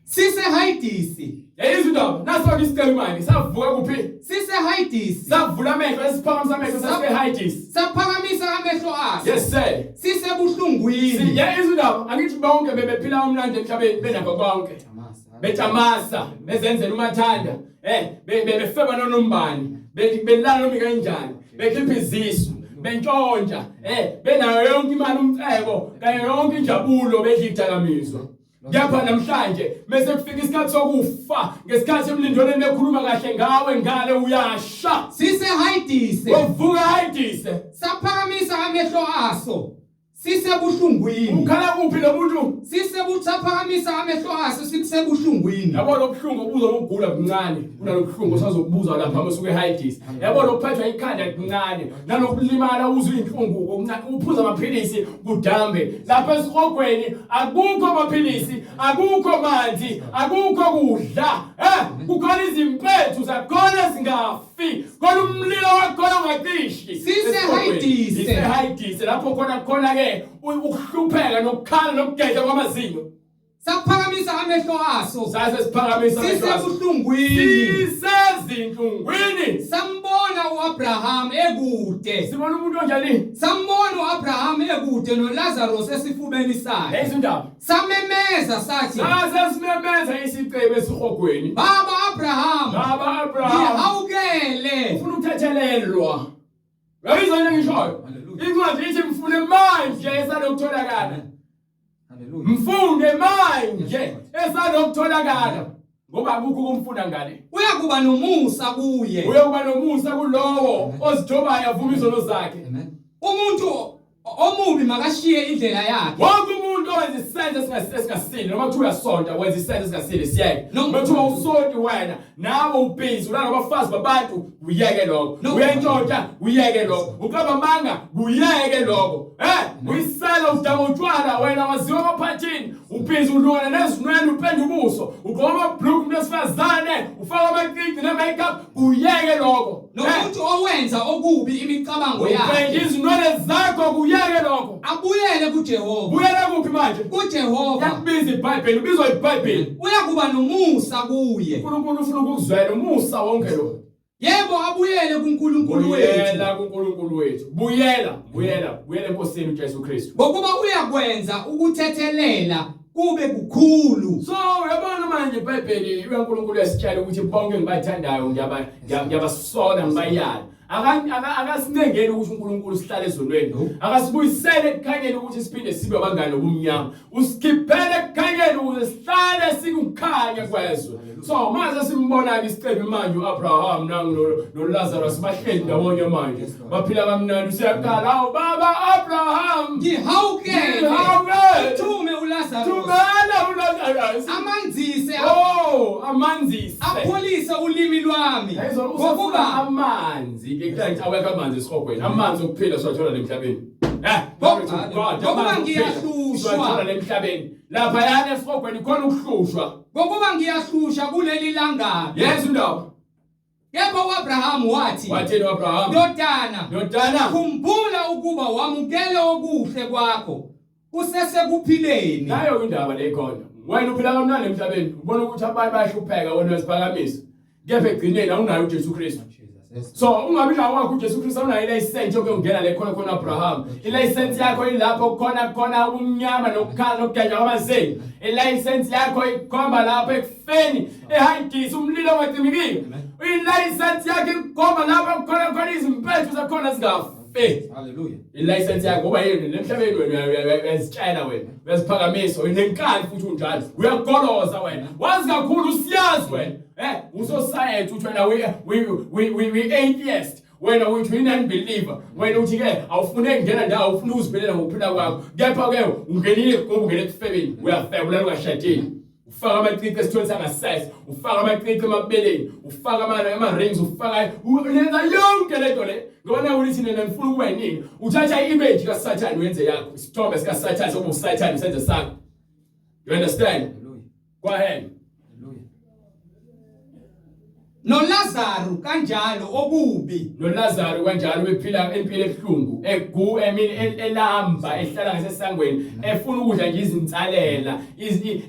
sise haidisi izindaba naso isicelo manje savuka kuphi sise haidisi savula amehlo esiphakamisa amehlo sase haidisi saphakamisa amehlo akhe yes sir sise buhlungwini izindaba angithi bonke bebephila umnandi emhlabeni benakho konke betamasa bezenzela umathanda befeba noNombani belala noma kanjani bekhipha izisu bentshontsha benayo yonke imali umcebo kanye yonke injabulo bedlidakamizwa Yapha namhlanje mase kufika isikhathi sokufa ngesikhathi emlindweni nekhuluma kahle ngawe ngale uyasha sise haidise uvuka haidise saphakamisa amehlo aso sise buhlungwini ukhala kuphi lo muntu sise buthaphakamisa amehlo aso sise buhlungwini yabo lobuhlungu buzo ukugula kuncane kunalobuhlungu sazokubuza lapha masuke haidise yabo lokuphathwa ikhanda kuncane nalokulimala uzwe inhlungu uphuza amaphilisi kudambe lapha esihogweni akukho amaphilisi akukho manzi akukho kudla kukhona izimpethu zakhona zingafi khona umlilo wakhona ungacishi sise haidise lapho khona ke ukuhlupheka nokukhala nokugedla kwamazinyo saphakamisa amehlo aso sase siphakamisa amehlo aso sisebuhlungwini sisezinhlungwini sambona uAbraham ekude sibona umuntu onjani sambona uAbraham ekude noLazarus esifubeni sakhe izindaba samemeza sathi sase simemeza isicebe esihogweni baba Abraham awukele ufuna ukuthethelelwa uyayizona ngishoyo incwadi ithi mfune manje esalokutholakala mfunde manje esalokutholakala ngoba akukho kumfunda ngale uyakuba nomusa kuye uyakuba nomusa kulowo ozithobayo avuma izono zakhe umuntu omubi makashiye indlela yakhe wonke umuntu owenza isenzo esingasile noma kuthiwa uyasonta wenza isenzo esingasile siyeke noma kuthiwa usonti wena nawe ubhizi ulana abafazi babantu uyeke lokho uyentshontsha uyeke lokho uqaba amanga uyeke lokho uyisela udama utshwala wena waziwa amaphathini ubhizi ulwana nezinwele upenda ubuso ugqoka amabhluku umuntu esifazane ufaka amacici ne-makeup uyeke lokho nomuntu owenza okubi imicabango yakhe izinwele zakho uyeke lokho abuyele kuJehova buyela kuphi manje kuJehova yakubiza iBhayibheli ubizwa iBhayibheli uyakuba nomusa kuye uNkulunkulu ufuna ukuzwela umusa wonke lo yebo abuyele kuNkulunkulu wethu buyela kuNkulunkulu wethu buyela enkosini uJesu Kristu ngokuba uyakwenza ukuthethelela kube kukhulu so uyabona manje iBhayibheli uNkulunkulu yasitshela ukuthi bonke ngibathandayo ngiyabasola ngibayala akasinengeni ukuthi uNkulunkulu sihlale ezonweni akasibuyisele ekukhanyeni ukuthi siphinde sibe abangane bomnyama usikhiphele ekukhanyeni ukuthi sihlale sikukhanya kwezwe so manje simbona isicebe manje uAbraham noLazarus bahleli ndawonye manje baphila kamnandi usiyakhala awu baba Abraham ngihawukele thume uLazarus amanzise amanzise apholise ulimi lwami ngokuba amanzi ke awekho amanzi esihogweni amanzi okuphila siwathola emhlabeni ngokuba ngiyahlushwa emhlabeni lapha yana esihogweni khona ukuhlushwa ngokuba ngiyahlusha kuleli langabi yes indaba yebo uAbraham wathini uAbraham ndodana khumbula ukuba wamukele okuhle kwakho usesekuphileni nayo indaba lekhona wena uphila kamnandi emhlabeni ubona ukuthi abantu bayahlupheka wena uyasiphakamisa kepha egcineni awunayo uJesu Kristu so ungabi nawo wakho uJesu Kristu awunayo license yokungena le khona Abraham ilicense yakho ilapho khona umnyama nokukhala nokuganja kwabazengi ilicense yakho ikhomba lapho ekufeni ehayidisa umlilo wetimikiyo ilicense yakho ikhomba lapho khona izimpethu zakhona zingafe haleluya ilicense yakho ngoba yini lemhlabeni wena uyazitshela wena uyaziphakamisa unenkani futhi unjalo uyagoloza wena wazi kakhulu usiyazi wena usoscience uthi wena we atheist wena uthi unbeliever wena uthi ke awufune ngena ndawo ufuna uzibhelela ngokuphila kwakho kepha ke ungenile ngoba ungene ekufebeni uyafeka ulala ungashadeli ufaka amacici esithweni sangasese ufaka amacici emabeleni ufaka ama-rings ufaka uyenza yonke lento le ngoba nawe ulithi nina nifuna ukuba yiningi uthatha i-image kaSathane wenze yakho isithombe sikaSathane sokuba uSathane usenze sakho you understand go ahead noLazaro kanjalo okubi noLazaro kanjalo bephila empilo ebuhlungu elamba ehlala ngasesangweni efuna ukudla nje izinsalela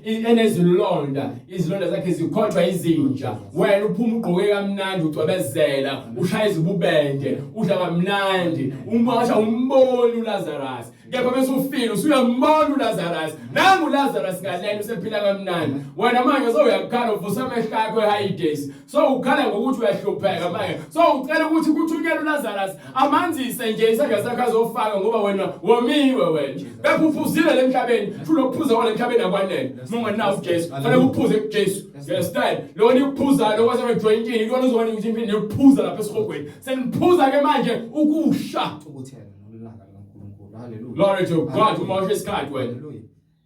enezilonda izilonda zakhe zikhothwa izinja wena uphuma ugqoke kamnandi ucwebezela ushaya izibubende udla kamnandi umasha umboni uLazarus kepha bese ufika usuyambona uLazarus nangu uLazarus ngalena usephila kamnandi wena manje sowuyakhala uvusa amehlo akho eHades so ukhala ngokuthi uyahlupheka manje so ucela ukuthi kuthunyelwe uLazarus amanzise nje isandla sakhe azofaka ngoba wena womiwe wena kepha uphuzile lemhlabeni fulokuphuza kwale emhlabeni akwanele mungenawo uJesu fanele uphuze kuJesu understand lo nikuphuza lo kwase jointini ikona uzobona ukuthi impilo nikuphuza lapha esihogweni seniphuza ke manje ukusha ukuthela nolanga likaNkulunkulu haleluya glory to God uMoshe isikhathi wena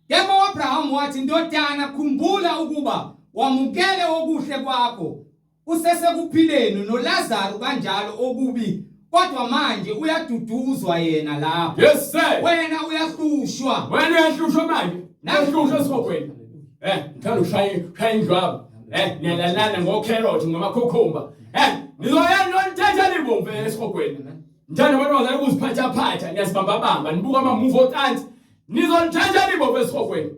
yebo uAbraham wathi ndodana khumbula ukuba wamukele okuhle kwakho usesekuphileni noLazaro kanjalo okubi kodwa manje uyaduduzwa yena lapho yes sir wena uyahlushwa manje nahlushwa esihogweni ngithanda ushaya indlwabu niyalalana ngokheroti ngamakhokhomba nizoyenza nithetha libomvu esihogweni ngithanda abantu bazale ukuziphatha niyasibamba nibuka ama-move ocansi nizolithatha libomvu esihogweni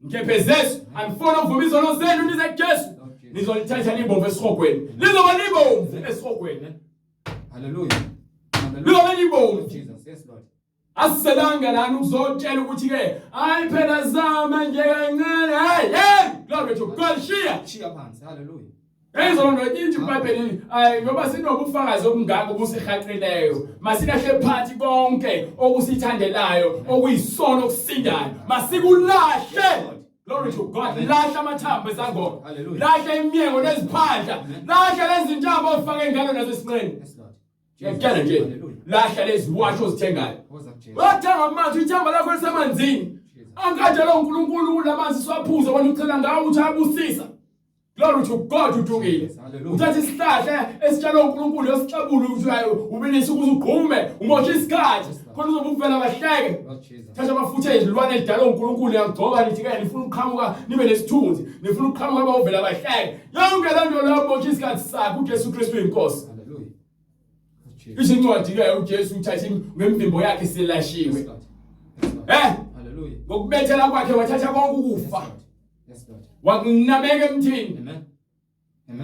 ngikephezesu andifuna ukuvuma izono zenu nize kuJesu nizolithatha libomvu esihogweni lizoba libomvu esihogweni haleluya lizoba libomvu Jesus yes Lord asiselanga lana ukuzotshela ukuthi ke hayi phela zama nje kancane hey glory to God shiya phansi haleluya ezona nje iBhayibheli ngoba sinobufakazi obungako obusihaqileyo masinahle phansi konke okusithandelayo okuyisono okusindayo masikulahle glory to God lahla amathambo esangoma lahla imiyengo neziphandla lahla lezi ntaba ofake ngalo nasesinqeni yakutshela nje lahla lezi washo ozithengayo wathenga amanzi ithamba lakho lisemanzini angikade lo uNkulunkulu lamanzi siwaphuza wena ucela ngawo ukuthi abusisa glory to God uthukile uthatha isihlahla esitshalo uNkulunkulu yosixabula ukuthi ubelise ukuze ugqume umoshe isikhathi khona uzobe uvela bahleke thatha amafutha ezilwane edala uNkulunkulu yangigcoba nithi ke nifuna ukuqhamuka nibe nesithunzi nifuna ukuqhamuka abavela bahleke yonke lento leyo moshe isikhathi sakho uJesu Kristu inkosi isincwadi ke uJesu uthatha ngemvimbo yakhe silashiwe haleluya ngokubethela kwakhe wathatha konke ukufa wakunameka emthini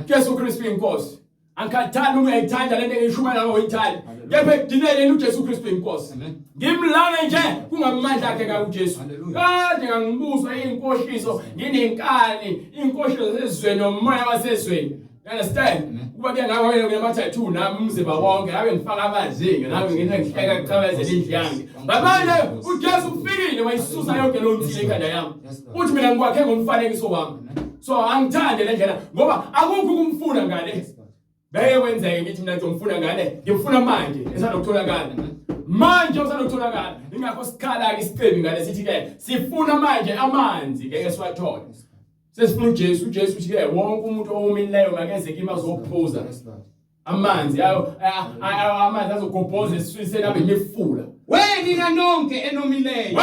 Jesu Kristu inkosi angikhathanda uyayithanda lento engishumela ngoyithanda kepha ekudineleni uJesu Kristu inkosi ngimlane nje kungamandla akhe ka uJesu kade ngangibuzwa inkohliso nginenkani inkohliso sezweni nomoya wasezweni Understand? Kuba ke ngawe wena kunama-tattoo nami umzimba wonke ngabe ngifaka amazinga nami ngihleka kucabezela indlyange. Manje uJesu kufikile wayisusa yonke lo nsile ekhanda yami. Uthi mina ngikwakhe ngomfanekiso wami. So angithande le ndlela ngoba akukho ukumfuna ngale. Beke kwenzeke ngithi mina ngizomfuna ngale. Ngimfuna manje esanokutholakala. Manje usanokutholakala. Ingakho sikhala ke isicebi ngale sithi ke sifuna manje amanzi ngeke siwathole. Sesifuna uJesu uthi ke wonke umuntu owomileyo makenzeke imazi okuphuza. Amanzi amanzi azogobhoza esiswini abe imifula. Wena nonke enomileyo.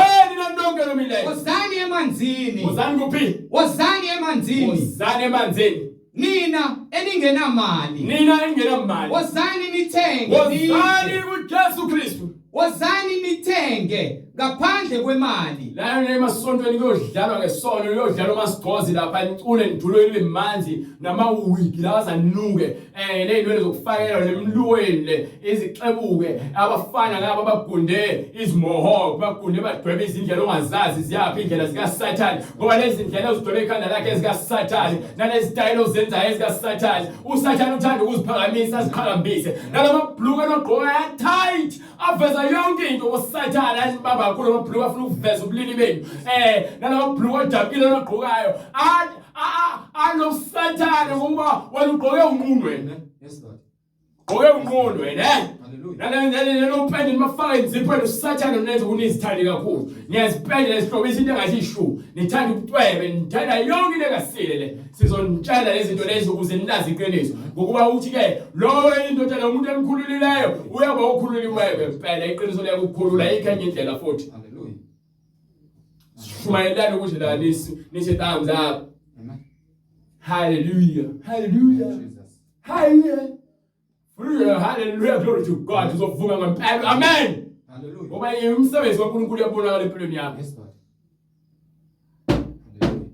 Wozani emanzini. Wozani kuphi? Wozani emanzini. Wozani emanzini. Nina eningenamali. Wozani nithenge. Wozani kuJesu Kristu. Wozani nithenge ngaphandle kwemali. La emasontweni kuyodlalwa ngesono kuyodlalwa amasigcozi lapha nicule nidulweni bemanzi namawigi lawa zanuke nezintweni zokufakela nemluweni izixebuke abafana ngaba bagunde izimohoko bagunde badwebe izindlela ongazazi ziyaphi indlela zika Satan ngoba lezi ndlela ezidwebe ikhanda lakhe ezika Satan nalezi style ozenza ezika Satan uSatan uthanda ukuziphakamisa aziqhakambise nalamabhluka nogqoka tight aveza yonke into uSatan asibaba kakhulu amabhluka afuna ukuveza ubulili benu nalamabhluka odabile nogqokayo anoSatan ngoba wena ugqoke unqunu wena. Yes Lord. Ugqoke unqunu wena Hallelujah. nalopende mafaka izipho uSatan unenza kunizithandi kakhulu niyazipenda lesihlobisa into engathi ishu nithanda ubucwebe nithanda yonke into engasile sizonitshela lezi zinto lezi ukuze nilazi iqiniso ngokuba uthi ke lo indoda nomuntu emkhululileyo uyaba ukhululiweyo impela iqiniso liyakukhulula ikhenye indlela futhi. Hallelujah. Shumayelana ukuthi la nithi thumbs up. Amen. Hallelujah. Jesus. Hallelujah, glory to God. Uzovuka ngempela. Amen. Hallelujah. Ngoba umsebenzi kaNkulunkulu uyabonakala empilweni yakho. Yes Lord. Hallelujah.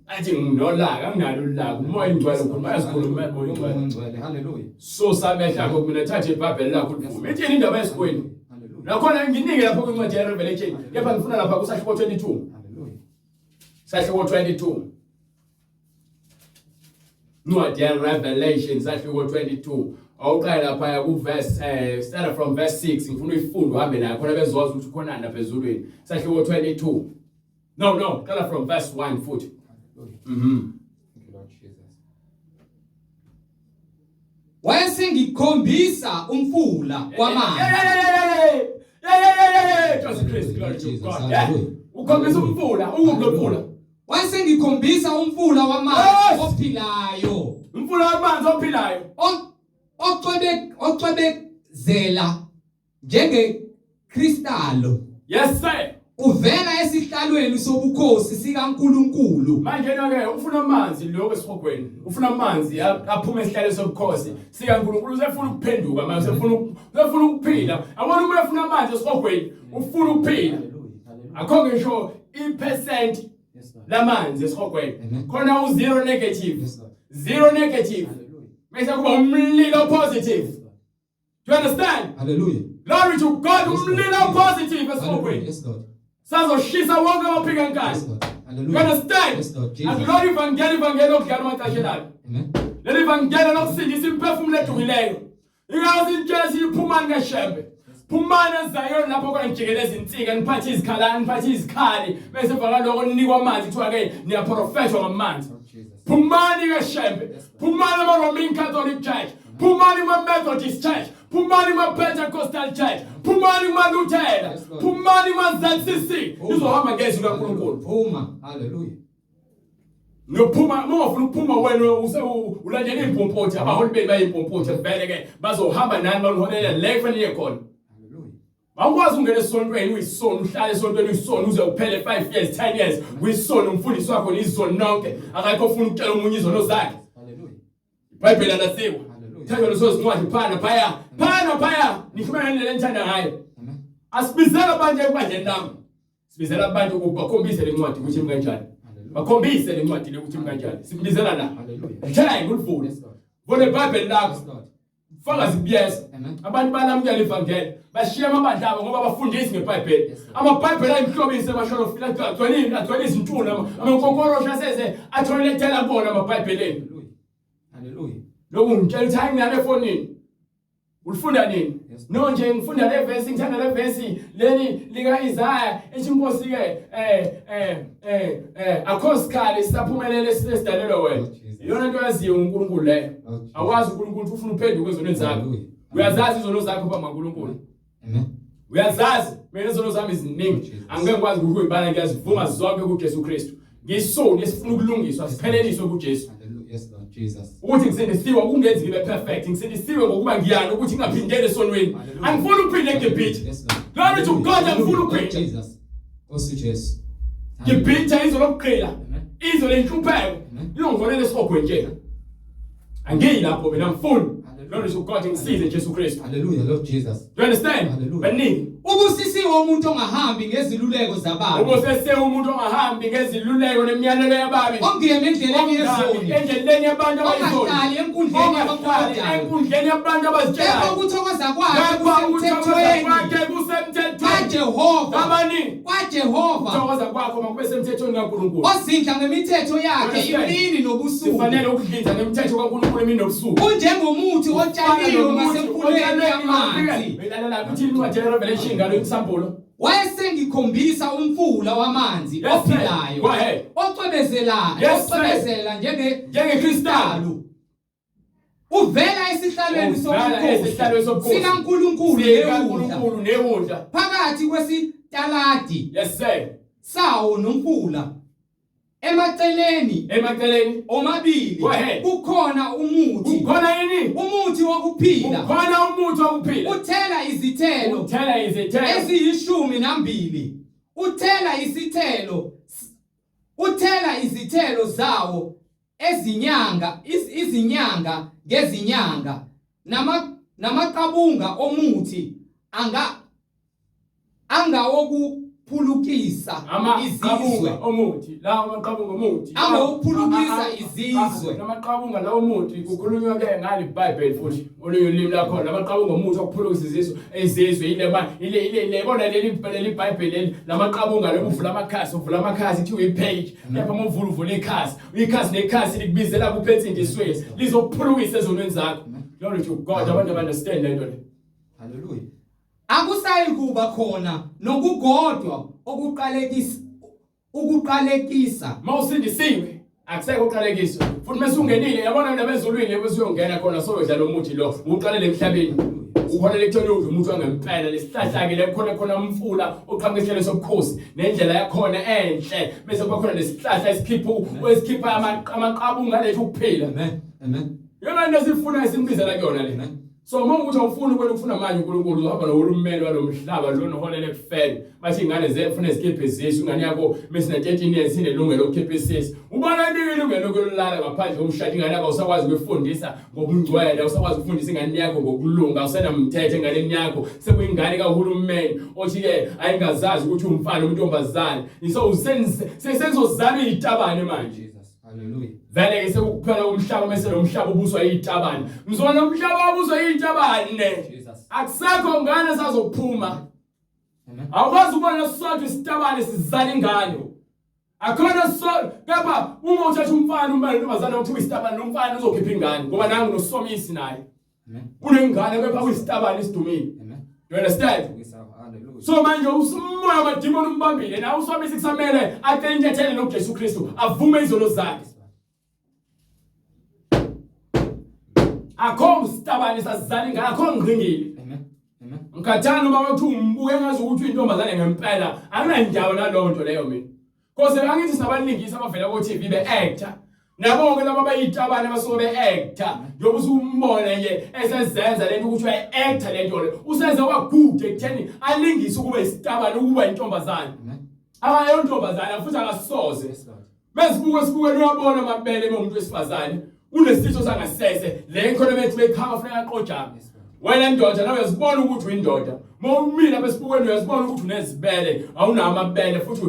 Athi nginolaka anginalo ulaka umoya ingcwele ukhuluma yazikhuluma umoya ingcwele. Hallelujah. So samehla ngoba mina thathe iBhayibheli lakho livume. Ithini indaba yesikweni? Hallelujah. Nakhona nginike lapho kwincwadi yeRevelation. Kepha ngifuna lapha kusahluko 22. Hallelujah. Sahluko 22. Ncwadi yeRevelation sahluko 22. Awuqala lapha kuverse start from verse 6 ngifuna uyifunde uhambe nayo khona bezwazi ukuthi ukhona na phezulweni. Sahluko 22. No, qala from verse 1 futhi. Thank you Lord Jesus. Wayesengikhombisa umfula wamanzi. Jesus Christ, glory to God. Ukhombisa umfula, ukuphi umfula? Wayesengikhombisa umfula wamanzi ophilayo. Umfula wamanzi ophilayo. Ocwebezela njengekristalo. Yes sir. Uvela esihlalweni sobukhosi sikaNkulunkulu. Manje ke ufuna amanzi lokho esihogweni. Ufuna amanzi aphuma esihlalweni sobukhosi sikaNkulunkulu usefuna ukuphenduka manje usefuna ukuphila. Abona uma ufuna amanzi esihogweni ufuna ukuphila. Akho ngisho i% lamanzi esihogweni. Khona u0 negative. 0 negative. Mase kuba umlilo positive. Do you understand? Hallelujah. Glory to God, umlilo positive esihogweni. Yes Lord. Sazoshisa wonke amaphika enkani. Hallelujah. You understand? Yes Lord. Jesus. Akulona ivangeli okudlala amaxesha. Amen. Leli ivangeli lokusindisa imphefumulo edumileyo. Ingazi intshela siyiphumani kaShembe. Phumani eZayoni lapho kwanjikeleza insika niphathe izikhalani niphathe izikhali bese vaka lokho ninikwa amanzi kuthiwa ke niyaprofethwa ngamanzi. Phumani kaShembe. Phumani ama-Roman Catholic Church. Phumani ma-Methodist Church. Phumani ma-Pentecostal Church. Phumani ma-Luthela. Phumani ma-ZCC. Izohamba ngezwi likaNkulunkulu. Phuma. Hallelujah. Nophuma mawufuna ukuphuma wena ulandela impompothi abaholi beni bayimpompothi vele ke bazohamba nani baniholela la kufanele khona. Awukwazi ungena esontweni uyisona uhlala esontweni uyisona uze uphele 5 years 10 years uyisona umfundisi wakho nizona nonke akakho ufuna ukutshela umunye izono zakhe. Hallelujah. iBhayibheli alasiwa. Thatha leso sincwadi phana phaya nikhuluma ngendlela enithanda ngayo. Amen. Asibizela abantu ekubandleni nami. Sibizela abantu ukubakhombisa lencwadi ukuthi imi kanjani. Bakhombise lencwadi le ukuthi imi kanjani. Sibizela la. Hallelujah. Tshela ngulivule. Vule iBhayibheli lakho. Faka zibiyesa. Abantu banamukela ivangeli bashiya amabandla abo ngoba bafundisi ngeBhayibheli. AmaBhayibheli ayimhlobise basholo fila agcwele izintuna amankonkorosho aseze atholethela bona amaBhayibhelini. Hallelujah. Lokhu ngitshela ukuthi hayi ngale efonini. Ulifunda nini? Yes. No nje ngifunda le verse ngithanda le verse leni lika Isaiah ethi inkosi ke akhosikali sisaphumelele sisidalelwe wena. Iyona into yaziyo uNkulunkulu leyo. Akwazi uNkulunkulu ufuna uphenduke ezonweni zakho. Uyazazi izono zakho phambi kaNkulunkulu. Amen. Uyazazi mina izono zami iziningi. Angeke ngikwazi ukuyibala ngiyazivuma zonke kuJesu Kristu. Ngisoni esifuna ukulungiswa sipheleliswe kuJesu. Yes, Lord Jesus. Ukuthi ngisindisiwe kungenzi ngibe perfect ngisindisiwe ngokuba ngiyana ukuthi ngingaphindele esonweni angifuni ukuphinde ngebhitha Glory to God angifuni ukuphinde Jesus. Nkosi uJesu. ngebhitha izo lokuqila izo lenhlupheko ilongivonele esihogwe nje angiyi lapho mina ngifuni Glory to God ngisize Jesu Kristu. Hallelujah, Lord Jesus. You understand? Hallelujah. Baningi Ubusisiwe umuntu ongahambi ngeziluleko zababi. ubusesiwe umuntu ongahambi ngeziluleko nemiyalelo yababi Ongiyeme endleleni yezoni. endleleni yabantu abayizoni Ongahlali enkundleni yabakhona. enkundleni yabantu abazitshelayo Lapho ukuthokoza kwakhe lapha kusemthethweni. kwakhe kusemthethweni KaJehova. abaningi KaJehova. ukuthokoza kwakho makube semthethweni kaNkulunkulu Ozindla ngemithetho yakhe imini nobusuku. kufanele ukudlinza ngemithetho kaNkulunkulu emini nobusuku Unjengomuthi otshaliwe ngasemfuleni yamanzi. Belalela kuthi incwadi yeRevelation ngalo isambulo Wayesengikhombisa umfula wamanzi Yes, sir. Go ophilayo. ahead. Ocwebezela, Yes, sir. ocwebezela njengekristalu Uvela esihlalweni esihlalweni sobukhosi sobukhosi. sikaNkulunkulu newundla sikaNkulunkulu newundla phakathi kwesitaladi yes sir sawo nomfula. Emaceleni omabili Go ahead. kukhona umuthi, ukhona yini umuthi wokuphila. ukhona umuthi wokuphila Uthela izithelo uthela izithelo eziyishumi-2. Uthela izithelo zawo izinyanga ngezinyanga. Namaqabunga omuthi angawokuphulukisa izizwe. omuthi lawo amaqabunga omuthi Angawokuphulukisa izizwe. namaqabunga lawo muthi kukhulunywa ke ngale iBhayibheli futhi olunye ulimi lakho lamaqabunga omuthi okuphulukisa izizwe ile bona leli iBhayibheli lamaqabunga lokuvula amakhasi ithi uyipage lapha umvula ikhasi nekhasi likubizela kuphetsindisweni lizokuphulukisa ezonweni zakho Glory to God abantu understand lento le Hallelujah. Akusayi kuba khona nokugodwa ukuqalekisa. mawusindisiwe akusekho uqalekiswa futhi mesungenile yabona nabezulwini besuyongena khona soyodla lo muthi lo uqalele emhlabeni ukhonele ekuthole umuthi wangempela lesihlahla ke khona umfula oqhamukehlele sobukhosi nendlela yakhona enhle bese kuba khona lesihlahla esikhipha amaqabunga lethu ukuphila Amen. yona into sifuna isimbizela kuyona le so ukuthi awufuni kwena ukufuna manje uNkulunkulu uhamba nohulumeni walomhlaba lona uholele kufeni bathi ingane zefuna izikhiphe zesu ingane yakho mesina 13 years inelungelo lokukhipha isisi ubona ilungelo lokulala ngaphandle komshado ingane yakho usakwazi ukufundisa ngobungcwele usakwazi ukufundisa ingane yakho ngokulunga usenamthetho enganeni yakho sekuyingane kahulumeni othi ke ayingazazi ukuthi umfana umuntombazane sesizozama izitabane manje Jesus. Hallelujah. vele ke sekuphela umhlaba mase lo mhlaba ubuswa izitabane ngizona umhlaba ubuswa izitabane Jesus. akusekho ngane sazophuma Amen. awukwazi ukubona sodwa isitabane sizala ingane akhona kepha uma uthatha umfana umantombazane uthi isitabane nomfana uzokhipha ingane ngoba nangu nosomisi naye Amen. kunengane kepha uyisitabane isidumile Amen. you understand Hallelujah. so manje umoya wamadimoni umbambile na usomisi kusamele atenjethele noJesu Kristu avume izono zakhe akho isitabane sazala ingane akho ngringile Amen. ngikathanda uma bathi umbuke ngazi ukuthi intombazane ngempela akunandawo nalonto leyo mina because angithi sabalingisa abavela ku TV be actor nabo ke laba bayitabane basuke be actor njoba usumbona nje esezenza lento ukuthi uya actor lento le usenza kwagude ekutheni alingise ukuba isitabane ukuba intombazane abayo intombazane futhi akasoze besibuke uyabona amabele umuntu wesifazane unesitho sangasese le nkolo bethu bekhanga funeka aqojama wena ndoda nawe uyazibona ukuthi uyindoda mawumila besibukweni uyazibona ukuthi unezibele awuna amabele futhi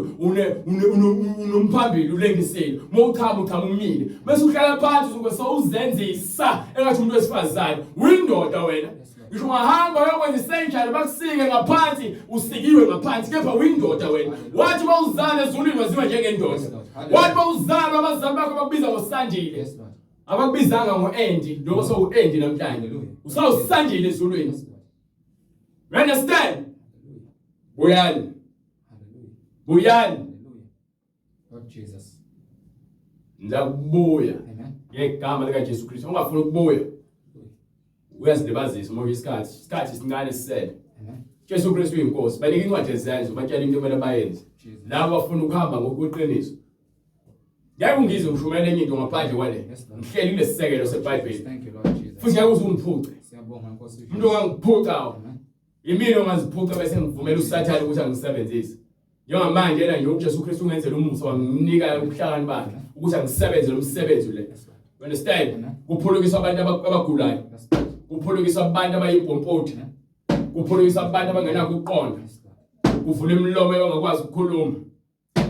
unomphambili ulengisile mawuchama umile bese uhlala phansi ukuba sowuzenzisa engathi umuntu wesifazane uyindoda wena ngisho ungahamba uyokwenza isenjalo bakusike ngaphansi usikiwe ngaphansi kepha uyindoda wena wathi bawuzana ezulwini waziwa njengendoda wathi bawuzana abazali bakho bakubiza ngosandile abakubizanga ngo-endi njengoba sowu-endi namhlanje usawusandile ezulwini. You understand? Buyani. Buyani. Lord Jesus. Ndakubuya ngegama likaJesu Kristu. Ungafuni ukubuya uyazilibazisa ngoba isikhathi sincane sisele. Jesu Kristu uyinkosi. Banika incwadi ezizayo batshela into kumele bayenze. Labo bafuna ukuhamba ngokweqiniso. Ngeke ungizwe ngishumela enye into ngaphandle kwale. Ngihleli kule sisekelo seBhayibheli. Thank you Lord Jesus. Futhi ngeke uzungiphuce. Siyabonga Nkosi uJesu. Umuntu ongangiphuca yimina ongaziphuca bese ngivumela uSathane ukuthi angisebenzise. Njengamanje yena nje uJesu Kristu ungenzela umusa wanginika ubuhlakani bakhe ukuthi angisebenzele umsebenzi le. You understand? Kuphulukiswa abantu abagulayo. Kuphulukiswa abantu abayimpompoti. Kuphulukiswa abantu abangenakho ukuqonda. Kuvula imilomo abangakwazi ukukhuluma.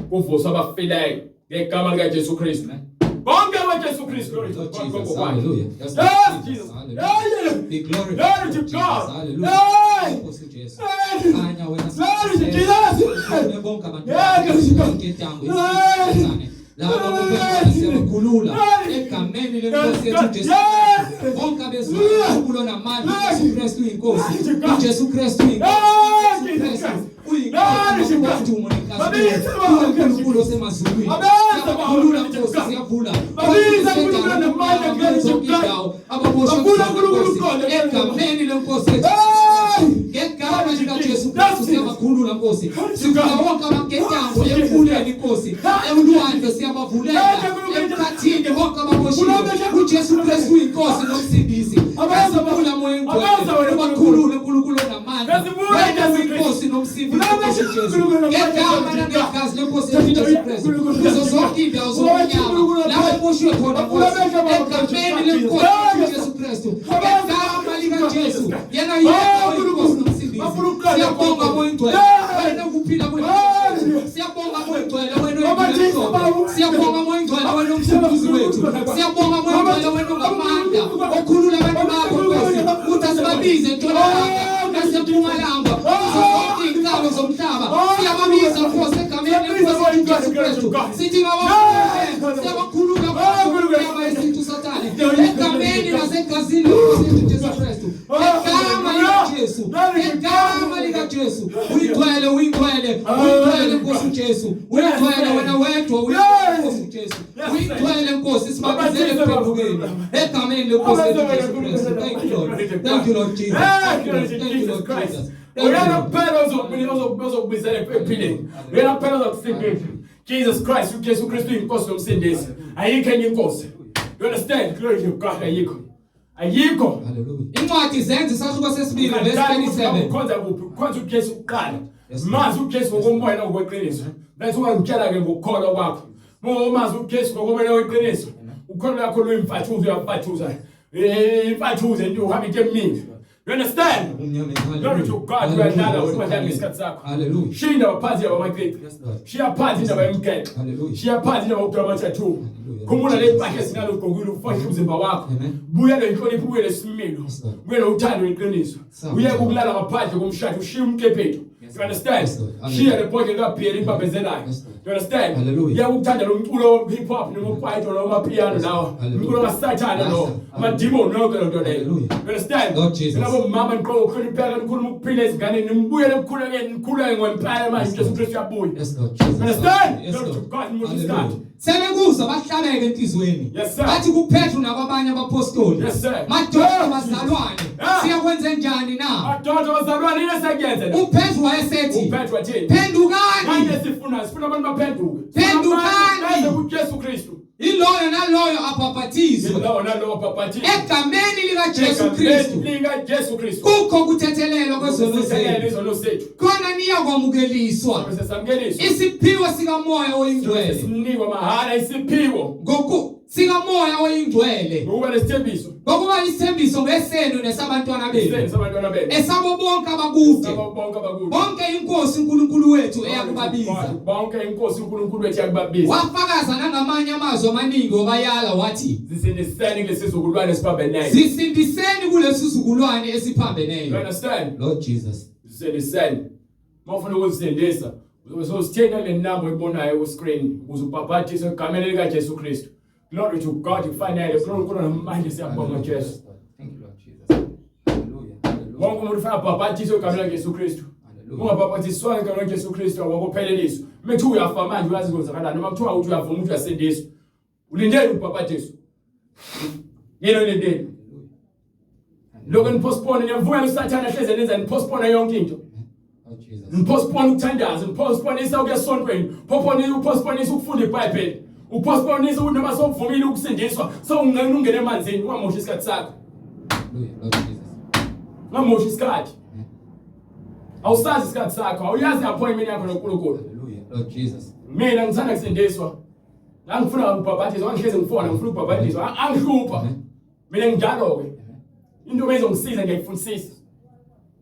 Kuvuswa abafileyo ngegama likaJesu Kristu. Bonke abaJesu Kristu glory to God. Hallelujah. Yes, Jesus. Be glorified. Glory to God. Hallelujah. Nkosi uJesu. Khanya wena sibonke bonke abantu bonke intambo isizane. Laba kubekho siyakhulula egameni lenkosi yethu Jesu. Bonke abezizwe kulo namandla uJesu Kristu inkosi. uJesu Kristu inkosi. Uyinkosi uMonikazi. uNkulunkulu osemazulwini. Siyakhulula Nkosi siyavula. Babizana namandla ngezindawo ababoshwe kuNkulunkulu egameni lenkosi yethu. Ngegama likaJesu Kristu siyabakhulula Nkosi. Sivula wonke amanketango emfuleni Nkosi. Emlwandle siyabavulela. Emkhathini wonke ababoshiwe. uJesu Kristu inkosi nomsindisi. Abazabula moya ngcwele. Abakhulule uNkulunkulu namandla. Wena inkosi nomsindisi Jesu. Ngegama nangegazi lenkosi yethu Jesu Kristu. Kuzo zonke indawo zomnyama. Lapho aboshiwe khona Nkosi. Egameni lenkosi yethu Jesu Kristu. Ngegama likaJesu. Yena yedwa inkosi nomsindisi. Siyabonga moya ngcwele. Wena ukuphila kwethu. Siyabonga moya ngcwele wena oyinkosi. Siyabonga moya ngcwele wena umsindisi wethu. Siyabonga moya ngcwele wena ungamandla. Okhulula abantu bakho Nkosi. Uthi asibabize entshonalanga nasempumalanga. Zonke inhlalo zomhlaba. Siyababiza Nkosi egameni lenkosi Jesu Kristu. Sithi ngabonga. Siyabakhulula ngoba isintu Sathane. Egameni nasegazini lenkosi Jesu Kristu. Egama likaJesu. Egama likaJesu. Uyigcwele uyigcwele. Uyigcwele Nkosi Jesu. Uyigcwele wena wedwa uyigcwele Nkosi Jesu. Uyigcwele Nkosi sibabizele kuphendukeni. Egameni lenkosi Jesu Kristu. Thank you Lord. Thank you Lord Jesus. Thank you Lord Jesus. Uyana phela uzokubizela empilweni. Uyana phela uzokusiphila. Jesus Christ uJesu Kristu inkosi nomsindisi. Ayikho enye inkosi. You understand? Glory to God. Ayikho. Hallelujah. Incwadi zenze isahluko sesibili verse 27. Khonza uJesu uqala. Mazi uJesu ngokomoya nokweqiniso. Bese ungangitshela ke ngokukholwa kwakho. Mazi uJesu ngokomoya nokweqiniso. Ukholwa lakho lwemfathuzo uyaphathuza. Imfathuzo nje uhamba into emini. You understand? Glory to God. Uyadlala wena ngesikhathi sakho. Hallelujah. Shinda waphansi yabamakreti. Shiya phansi indaba yemkeke. Hallelujah. Shiya phansi indaba yokudwa ama-tattoo. Khumbula le mpahla esinalo ugqokile ufohle umzimba wakho. Buya lenhlonipho kuye lesimilo. Kuye uthando leqiniso. Uye ukulala ngaphandle komshado ushiya umkephetho. You understand? Shiya lebhodle likaBheri ibambezelayo. You understand? Hallelujah. Uyakuthanda lo mculo hip hop noma kwaito noma piano lawo. Umculo kaSathane lo. Amademon lonke lo nto leyo. You understand? Labo mama niqonga ukuhlonipheka nikhuluma ukuphila ezinganeni nimbuyele ekukhulekeni nikhuleke ngempela manje uJesu Kristu uyabuya. You understand? Glory to God musikhathi. Selekuza bahlabeke enhlizweni. Bathi kuPetru nakwabanye abapostoli. Madoda bazalwane. Siyakwenza njani na? Madoda bazalwane yesekuyenza. uPetru wayesethi. uPetru wathini? Phendukani. Manje sifuna abantu baphenduke. Phendukani. uJesu Kristu. Iloyo naloyo abhaphathizwe. Iloyo naloyo abhaphathizwe. Egameni likaJesu Kristu. likaJesu Kristu. Kukho kuthethelelwa kwezono zethu. Khona niyakwamukeliswa. Isiphiwo sikamoya oyingcwele. Sinikwa mahala isiphiwo. Sikamoya oyingcwele. Ngokuba lesithembiso. Ngokuba isithembiso ngesenu nesabantwana benu. Esabo bonke abakude. Bonke inkosi uNkulunkulu wethu eyakubabiza. Bonke inkosi uNkulunkulu wethu eyakubabiza. Wafakaza nangamanye amazwi amaningi obayala wathi zisindiseni kulesizukulwane esiphambeneyo. Zisindiseni kulesizukulwane esiphambeneyo. You understand? Lord Jesus. Zisindiseni. Mawufuna ukuzisindisa uzosithenga le number oyibonayo ku screen ukuze ubhaphathise egameni likaJesu Kristu. Glory to God ifanele uNkulunkulu namanje siyabonga Jesu. Thank you, Lord Jesus. Hallelujah. Wonke umuntu ufuna babhathiswe egameni likaJesu Kristu. Ungabhabhathiswa egameni likaJesu Kristu awukupheleliswa. Methi uyafa manje uyazi konzakalani noma kuthiwa uthi uyavuma ukuthi uyasindiswa. Ulindele ukubhabhathiswa. Yena ulindele. Lokho nipostpone niyamvumela uSathane ahleze nenza nipostpone yonke into. Nipostpone ukuthandaza, nipostpone ukuya esontweni, upostpone ukufunda iBhayibheli. Upostpone ukuthi noma sokuvumile ukusindiswa, sowungena emanzini ungamosha isikhathi sakho. Hallelujah, Lord Jesus. Ungamosha isikhathi. Awusazi isikhathi sakho, awuyazi appointment yakho noNkulunkulu. Hallelujah, Lord Jesus. Mina ngithanda kusindiswa. Ngangifuna ukubhabhathizwa, ngihleze ngifona, ngifuna ukubhabhathizwa, angihlupha. Mina njalo ke. Into bezongisiza ngiyayifundisisa.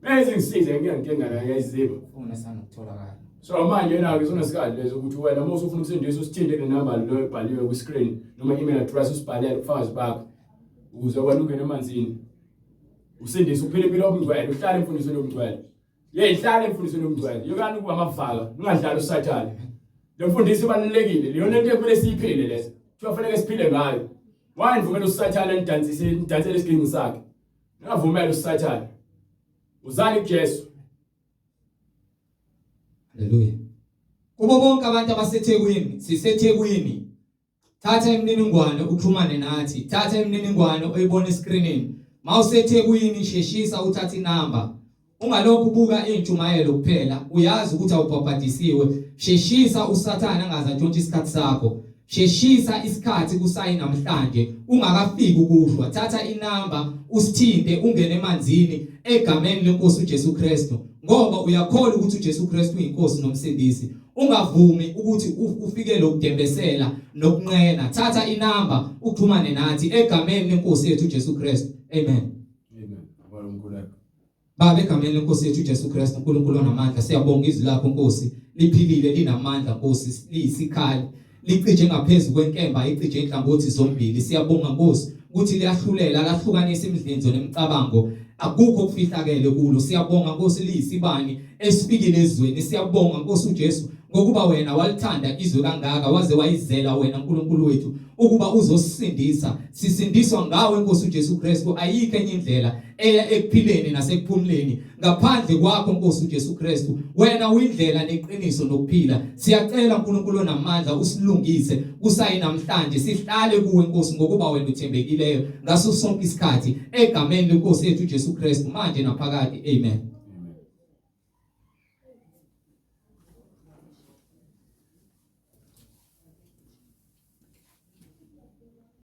Bezingisize ngiyangitenga la yayiziba. Ufuna sana ukutholakala. So manje yena ke sona sikade lezo ukuthi wena uma usufuna ukusindiswa usithinte le number lo ebhaliwe ku screen noma email address usibhalele ufakazi bakho ukuze wena ungene emanzini. Usindise uphile impilo yobungcwele, uhlale emfundisweni yobungcwele. Ihlale emfundisweni yobungcwele. Yokani ukuba amavala, ungadlali uSathane. Le mfundiso ibalulekile, leyona into ekumele siyiphile lezo. Kufanele siphile ngayo. Wayivumela uSathane nidansele isigcingo sakhe. Ngavumela uSathane. Uzani kuJesu. Hallelujah. Kubo bonke abantu abaseThekwini, siseThekwini. Thatha imininingwane uxhumane nathi. Thatha imininingwane oyibona escreenini. MawuseThekwini sheshisa uthatha inamba. Ungalokhu buka intshumayelo kuphela, uyazi ukuthi awubhabhadisiwe. Sheshisa uSathane angazantshontsha isikhathi sakho. Sheshisa isikhathi kusayi namhlanje ungakafiki ukuhlwa. Thatha inamba usithinte ungene emanzini egameni leNkosi uJesu Kristu ngoba uyakholwa ukuthi uJesu Kristu uyinkosi nomsindisi. Ungavumi ukuthi ufike lokudembesela nokunqena. Thatha inamba uxhumane nathi egameni leNkosi yethu uJesu Kristu. Amen. Amen. Baba egameni leNkosi yethu uJesu Kristu uNkulunkulu onamandla siyabonga izwi lakho Nkosi liphilile linamandla Nkosi liyisikhali licije ngaphezulu kwenkemba icije inhlangothi zombili. Siyabonga Nkosi ukuthi liyahlulela lahlukanisa imidlinzo nemicabango akukho kufihlakele kulo. Siyabonga Nkosi liyisibani esifikile ezweni. Siyabonga Nkosi uJesu ngokuba wena walithanda izwe kangaka waze wayizela wena uNkulunkulu wethu ukuba uzosindisa. Sisindiswa ngawe Nkosi uJesu Kristu. Ayikho enye indlela eya ekuphileni nasekuphumuleni ngaphandle kwakho Nkosi uJesu Kristu. Wena uyindlela neqiniso nokuphila. Siyacela uNkulunkulu onamandla usilungise kusayi namhlanje sihlale kuwe Nkosi ngokuba wena uthembekileyo ngaso sonke isikhathi egameni leNkosi yethu uJesu Kristu manje naphakade. Amen.